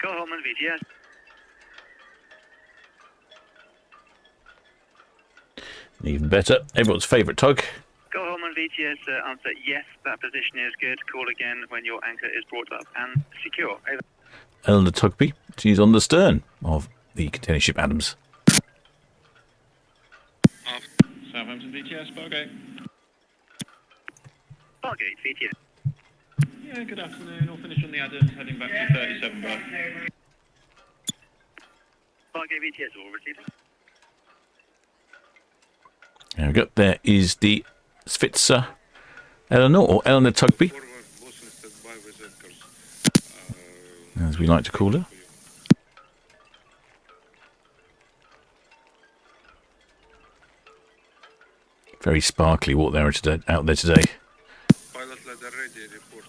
Go Holman, VGS. Even better, everyone's favourite tug. Go Holman, VGS, answer yes, that position is good. Call again when your anchor is brought up and secure. Over. Eleanor Tugby, she's on the stern of the container ship Adams. Southampton VTS, Bargate. Bargate, VTS. Yeah, good afternoon. All finished on the Adams, heading back to 37 bar. Bargate, VTS, all receiving. There we go. There is the Svitzer Eleanor, or Eleanor Tugby, as we like to call her. Very sparkly out there today. Pilot ladder ready, report to.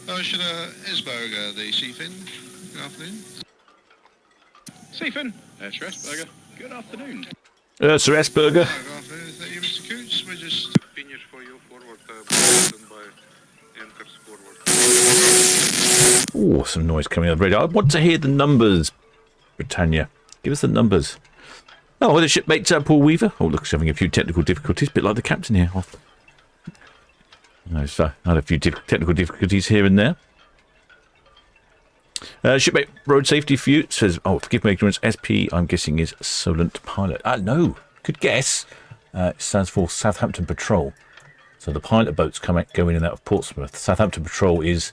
Ursula Esberger, the Seafin. Good afternoon. Seafin, Sir Esberger. Good afternoon. Sir Esberger. Good afternoon. Is that you, Mr. Coots? We're just Finish for you, forward, by anchors forward. Oh, some noise coming on the radio. I want to hear the numbers, Britannia. Give us the numbers. Oh, the shipmate Paul Weaver. Oh, look, she's having a few technical difficulties, a bit like the captain here. I've had a few technical difficulties here and there. Shipmate Road Safety for you says, oh, forgive my ignorance, SP, I'm guessing is Solent Pilot. No, good guess. It stands for Southampton Patrol. So the pilot boats go in and out of Portsmouth. Southampton Patrol is,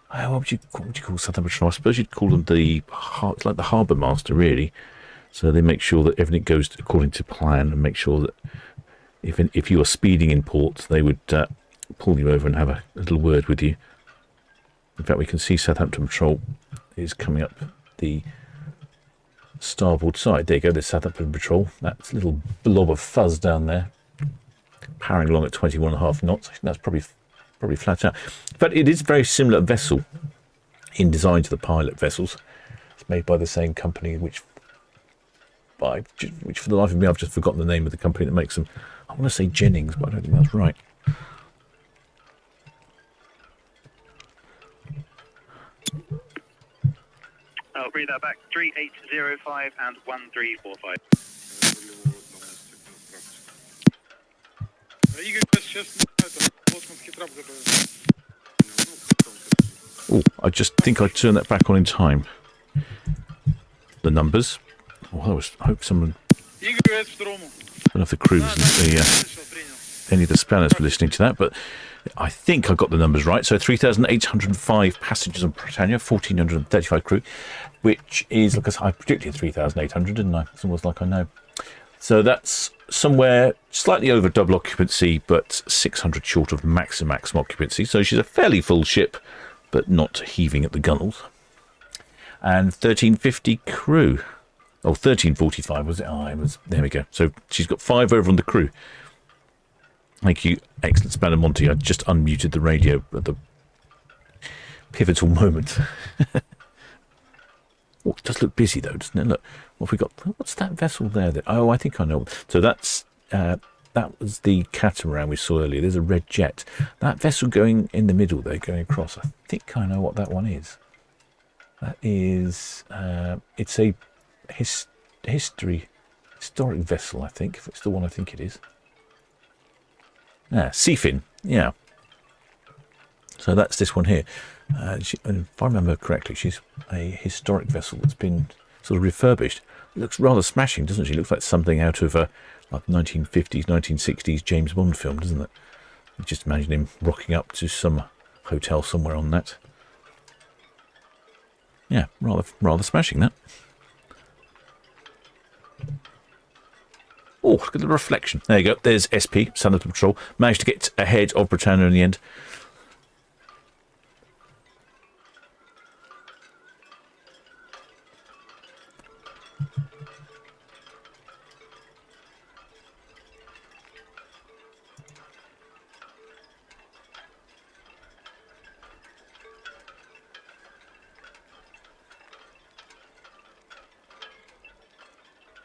what would you call Southampton Patrol? I suppose you'd call them it's like the harbour master, really. So they make sure that everything goes according to plan and make sure that if you are speeding in port, they would pull you over and have a little word with you. In fact, we can see Southampton Patrol is coming up the starboard side. There you go, there's Southampton Patrol. That's a little blob of fuzz down there, powering along at 21.5 knots. I think that's probably flat out. But it is a very similar vessel in design to the pilot vessels. It's made by the same company, which for the life of me, I've just forgotten the name of the company that makes them. I want to say Jennings, but I don't think that's right. I'll read that back. 3805 and 1345. Oh, I just think I turned that back on in time. The numbers. Oh, I hope someone. I don't know if the crew, any of the spanners were listening to that, but I think I got the numbers right. So 3,805 passengers on Britannia, 1,435 crew, which is, like I predicted 3,800, didn't I? It's almost like I know. So that's somewhere slightly over double occupancy, but 600 short of maximum occupancy. So she's a fairly full ship, but not heaving at the gunnels. And 1,350 crew. Oh, 1345 was it? Oh, it was. There we go. So she's got 5 over on the crew. Thank you, excellent Spanner Monty. I just unmuted the radio at the pivotal moment. Oh, it does look busy though, doesn't it? Look, what have we got? What's that vessel there? Oh, I think I know. So that was the catamaran we saw earlier. There's a red jet. That vessel going in the middle there, going across. I think I know what that one is. That is, it's a historic vessel, I think, if it's the one I think it is. Seafin, yeah. So that's this one here. If I remember correctly, she's a historic vessel that's been sort of refurbished. It looks rather smashing, doesn't she? Looks like something out of a like 1950s, 1960s James Bond film, doesn't it? You just imagine him rocking up to some hotel somewhere on that. Yeah, rather smashing that. Oh, look at the reflection. There you go. There's SP, Southampton Patrol. Managed to get ahead of Britannia in the end.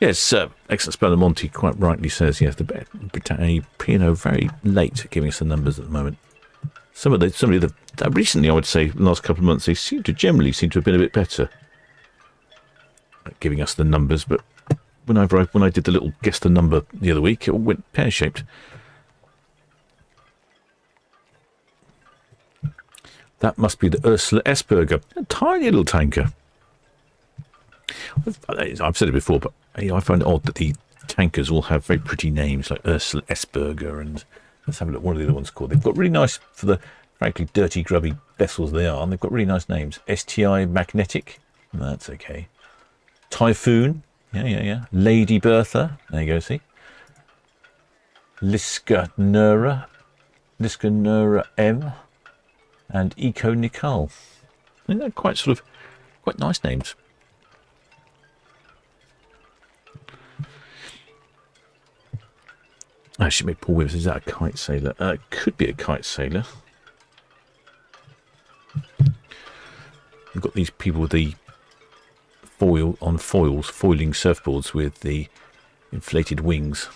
Yes, excellent speller Monty quite rightly says, yes, the Britannia P&O very late at giving us the numbers at the moment. Some of the recently, I would say, the last couple of months, they generally seem to have been a bit better at giving us the numbers, but when I did the little guess the number the other week, it all went pear-shaped. That must be the Ursula Esberger, a tiny little tanker. I've said it before, but I find it odd that the tankers all have very pretty names like Ursula Esberger and let's have a look. What are the other ones called? They've got really nice, for the frankly dirty, grubby vessels they are, and they've got really nice names. STI Magnetic, that's okay. Typhoon, yeah. Lady Bertha, there you go. See. Liska Nura M, and Eco Nicole. I think they're quite nice names. Shipmate Paul Williams, is that a kite sailor? Could be a kite sailor. We've got these people with the foiling surfboards with the inflated wings.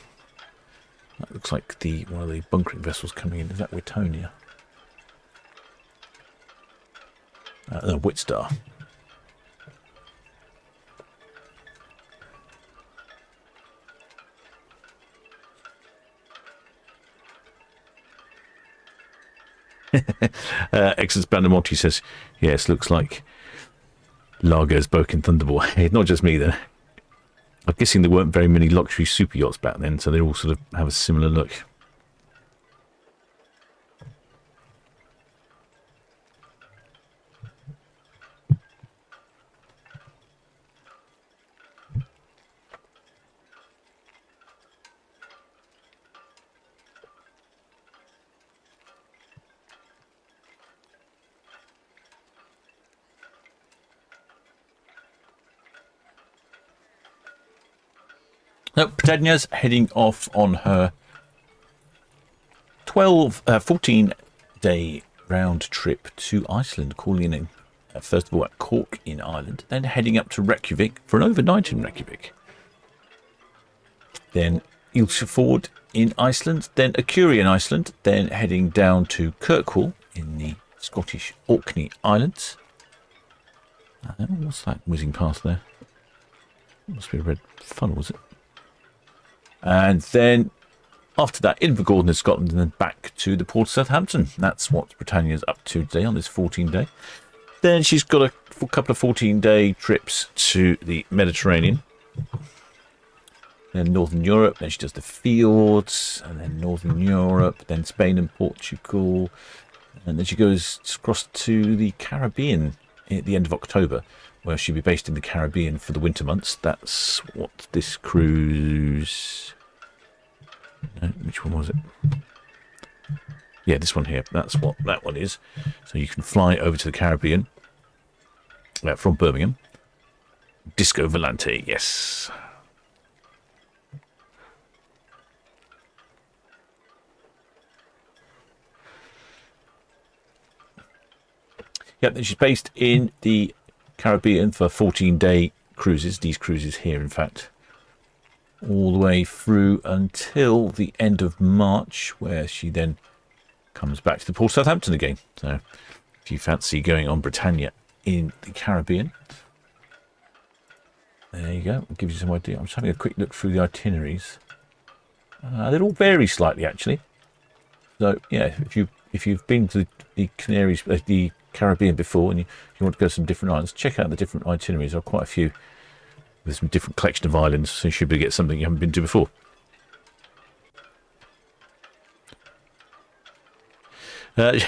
That looks like one of the bunkering vessels coming in. Is that Wittonia? Witstar. Excellent Bandamonti says, yes, looks like Largo's Boken Thunderbolt. Not just me then. I'm guessing there weren't very many luxury super yachts back then, so they all sort of have a similar look. No, Britannia's heading off on her 14-day round trip to Iceland, calling in first of all at Cork in Ireland, then heading up to Reykjavik for an overnight in Reykjavik. Then Ísafjörð in Iceland, then Akureyri in Iceland, then heading down to Kirkwall in the Scottish Orkney Islands. What's that whizzing past there? Must be a red funnel, was it? And then after that, Invergordon in Scotland, and then back to the port of Southampton. That's what Britannia's up to today on this 14-day. Then she's got a couple of 14-day trips to the Mediterranean. Then Northern Europe, then she does the fjords, and then Northern Europe, then Spain and Portugal. And then she goes across to the Caribbean at the end of October, where she'll be based in the Caribbean for the winter months. That's what this cruise... No, which one was it? Yeah, this one here. That's what that one is. So you can fly over to the Caribbean from Birmingham. Disco Volante, yes. Yeah, then she's based in the Caribbean for 14-day cruises. These cruises here, in fact, all the way through until the end of March, where she then comes back to the port of Southampton again. So if you fancy going on Britannia in the Caribbean, there you go. I'll give you some idea. I'm just having a quick look through the itineraries. They all vary slightly, actually. So yeah, if you've been to the Canaries, the Caribbean before, and you want to go to some different islands, check out the different itineraries. There are quite a few with some different collection of islands, so you should be able to get something you haven't been to before.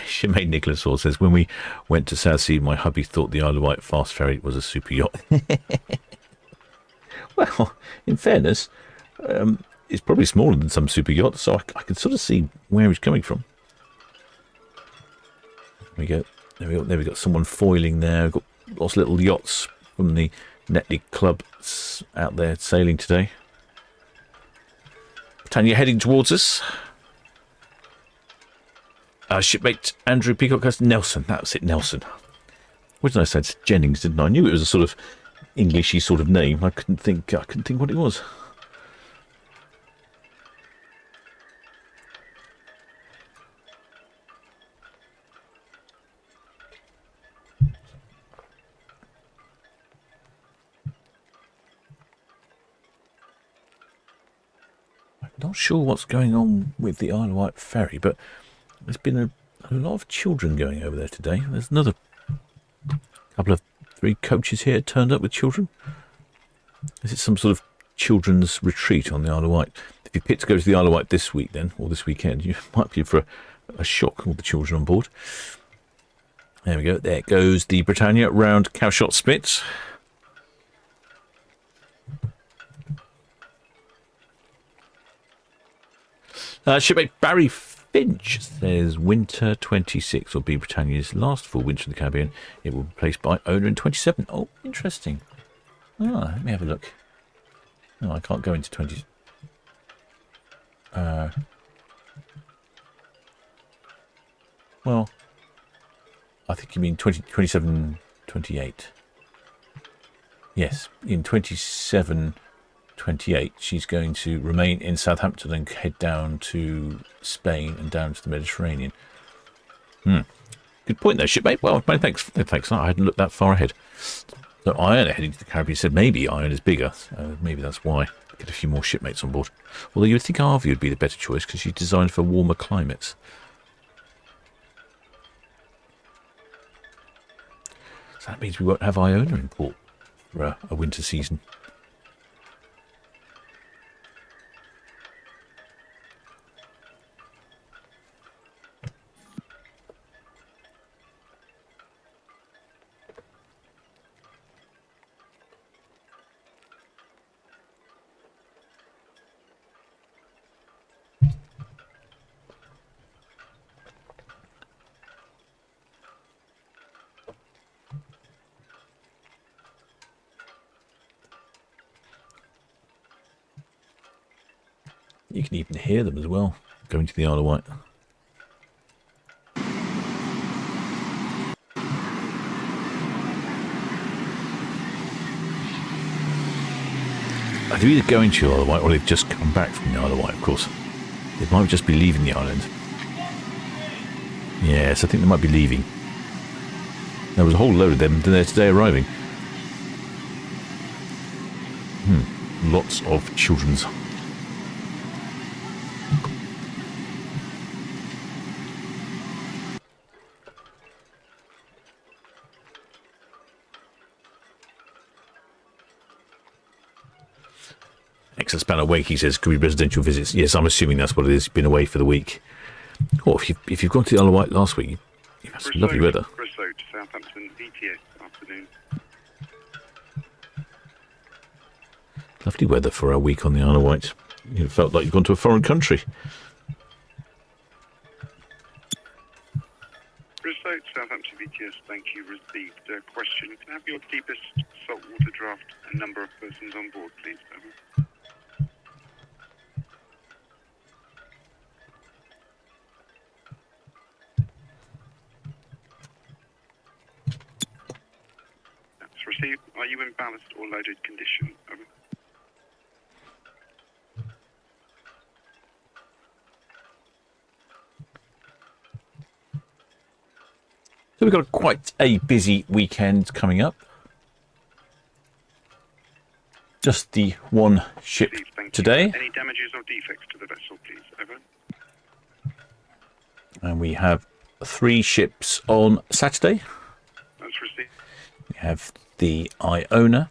Shipmate Nicholas Hall says, when we went to Southsea, my hubby thought the Isle of Wight fast ferry was a super yacht. Well, in fairness, it's probably smaller than some super yachts, so I can sort of see where he's coming from. There we go. There we got someone foiling there. We've got lots of little yachts from the Netley Club out there sailing today. Britannia heading towards us. Shipmate Andrew Peacock has Nelson. That was it, Nelson. What did I say? It's Jennings, didn't I? I knew it was a sort of Englishy sort of name. I couldn't think what it was. Not sure what's going on with the Isle of Wight ferry, but there's been a lot of children going over there today. There's another couple of 3 coaches here turned up with children. Is it some sort of children's retreat on the Isle of Wight? If you pick to go to the Isle of Wight this week, then, or this weekend, you might be for a shock, all the children on board. There we go. There goes the Britannia round Cowshot Spits. Shipmate Barry Finch says winter 26 will be Britannia's last full winter in the Caribbean. It will be replaced by owner in 27. Oh, interesting. Let me have a look. No, I can't go into 20. Well, I think you mean 27, 28. Yes, in 27, 28, she's going to remain in Southampton and head down to Spain and down to the Mediterranean. Good point there, shipmate. Well, thanks. Thanks. I hadn't looked that far ahead. So Iona heading to the Caribbean said maybe Iona is bigger. So maybe that's why. Get a few more shipmates on board. Although you would think Harvey would be the better choice because she's designed for warmer climates. So that means we won't have Iona in port for a winter season. You can even hear them as well, going to the Isle of Wight. They're either going to the Isle of Wight or they've just come back from the Isle of Wight, of course. They might just be leaving the island. Yes, I think they might be leaving. There was a whole load of them there today arriving. Lots of children's. Ex-Spanner Wake, he says, could be residential visits. Yes, I'm assuming that's what it is. Been away for the week. Oh, if you've gone to the Isle of Wight last week, you've had some lovely weather. Chris Oak, Southampton, VTS, afternoon. Lovely weather for our week on the Isle of Wight. You felt like you've gone to a foreign country. Chris Oak, Southampton, VTS, thank you. Received a question. Can I have your deepest saltwater draft and number of persons on board, please? Over. That's received. Are you in ballast or loaded condition? Over. So we've got quite a busy weekend coming up. Just the one ship today. Any damages or defects to the vessel, please? Over. And we have 3 ships on Saturday. That's received. We have the Iona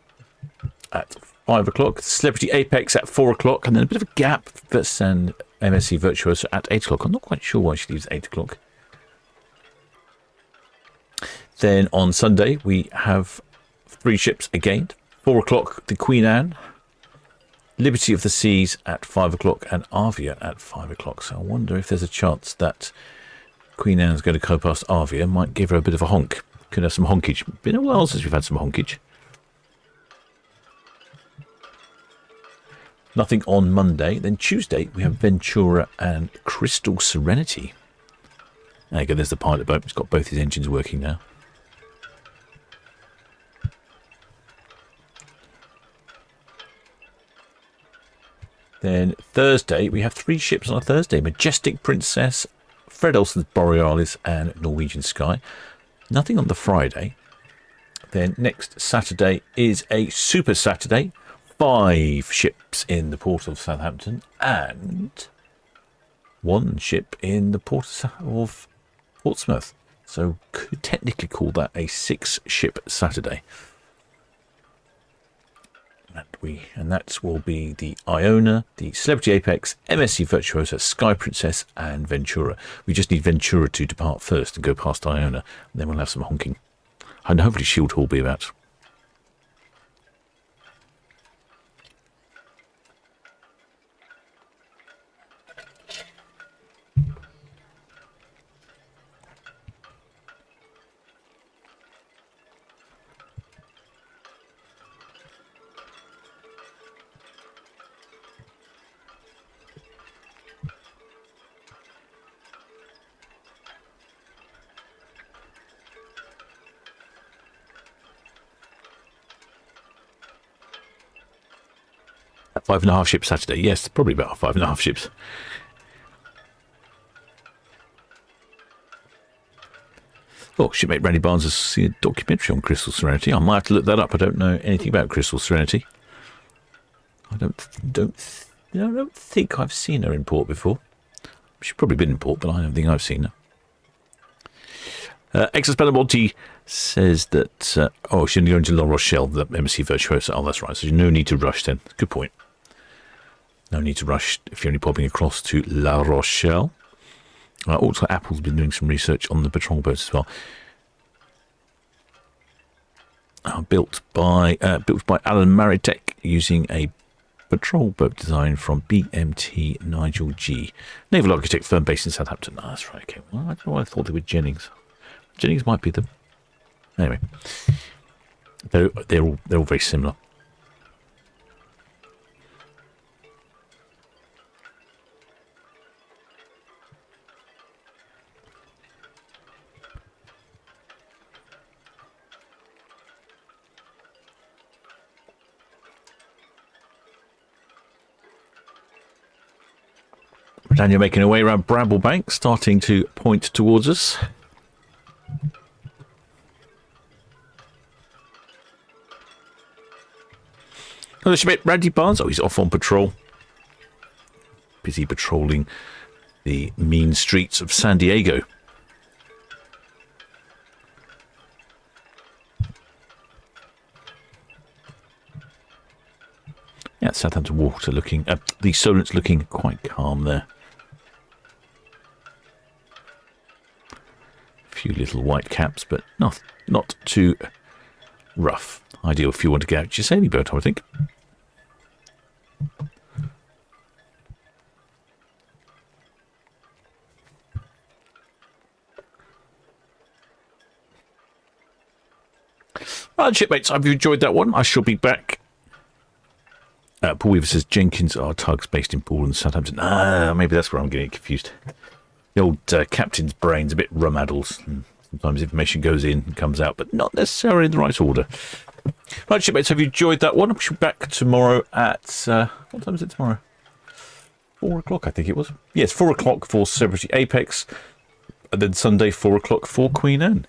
at 5 o'clock, Celebrity Apex at 4 o'clock, and then a bit of a gap for and MSC Virtuoso at 8 o'clock. I'm not quite sure why she leaves at 8 o'clock. Then on Sunday, we have 3 ships again. 4 o'clock, the Queen Anne, Liberty of the Seas at 5 o'clock, and Avia at 5 o'clock. So I wonder if there's a chance that Queen Anne's going to go past Avia, might give her a bit of a honk. Could have some honkage. Been a while since we've had some honkage. Nothing on Monday. Then Tuesday, we have Ventura and Crystal Serenity. There you go, there's the pilot boat. It's got both his engines working now. Then Thursday, we have 3 ships on a Thursday. Majestic Princess, Fred Olsen's Borealis, and Norwegian Sky. Nothing on the Friday. Then next Saturday is a Super Saturday. 5 ships in the port of Southampton and 1 ship in the port of Portsmouth. So could technically call that a 6-ship Saturday. And that will be the Iona, the Celebrity Apex, MSC Virtuosa, Sky Princess, and Ventura. We just need Ventura to depart first and go past Iona. And then we'll have some honking. And hopefully Shield Hall will be about. At 5.5 ships Saturday. Yes, probably about 5.5 ships. Oh, shipmate Randy Barnes has seen a documentary on Crystal Serenity. I might have to look that up. I don't know anything about Crystal Serenity. I don't think I've seen her in port before. She's probably been in port, but I don't think I've seen her. Exaspeller Monty says that she's only going to La Rochelle, the MSC Virtuosa. Oh, that's right. So no need to rush then. Good point. No need to rush if you're only popping across to La Rochelle. Also, Apple's been doing some research on the patrol boats as well. Built by Alan Maritek using a patrol boat design from BMT Nigel G. Naval architect firm based in Southampton. Oh, that's right. Okay. Well, I don't know why I thought they were Jennings. Jennings might be them. Anyway, they're all very similar. Britannia making her way around Bramblebank, starting to point towards us. Another shipmate, Randy Barnes. Oh, he's off on patrol. Busy patrolling the mean streets of San Diego. Yeah, Southampton water looking, the Solent's looking quite calm there. A few little white caps, but not too rough. Ideal if you want to get out your sailing boat, I would think. Right, shipmates, I've enjoyed that one. I shall be back. Paul Weaver says Jenkins are tugs based in Poole and Southampton. Maybe that's where I'm getting confused. The old captain's brain's a bit rum-addled. Sometimes information goes in and comes out, but not necessarily in the right order. Right, shipmates, have you enjoyed that one? I shall be back tomorrow at... what time is it tomorrow? 4 o'clock, I think it was. Yes, 4 o'clock for Celebrity Apex. And then Sunday, 4 o'clock for Queen Anne.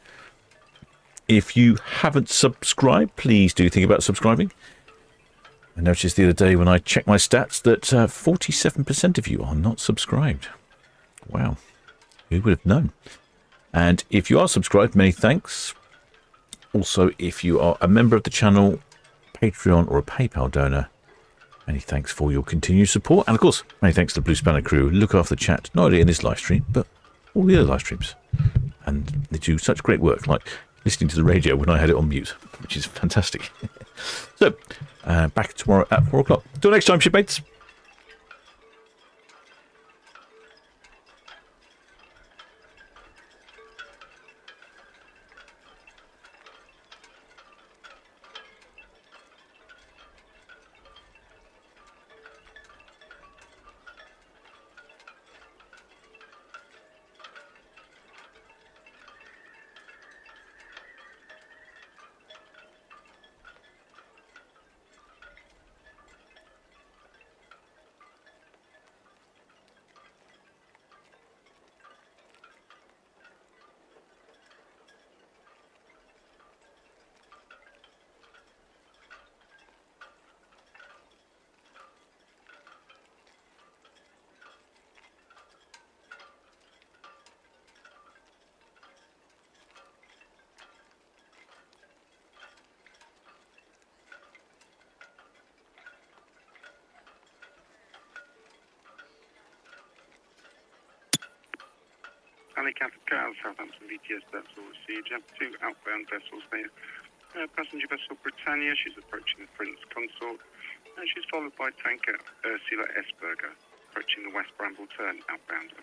If you haven't subscribed, please do think about subscribing. I noticed the other day when I checked my stats that 47% of you are not subscribed. Wow. Who would have known? And if you are subscribed, many thanks. Also, if you are a member of the channel, Patreon or a PayPal donor, many thanks for your continued support. And of course, many thanks to the Blue Spanner crew who look after the chat, not only in this live stream, but all the other live streams. And they do such great work, like listening to the radio when I had it on mute, which is fantastic. So, back tomorrow at 4 o'clock. Till next time, shipmates. Captain Carl, Southampton VTS vessel received. You have 2 outbound vessels there. Passenger vessel Britannia, she's approaching the Prince Consort. And she's followed by tanker Ursula Esberger, approaching the West Bramble Turn outbound.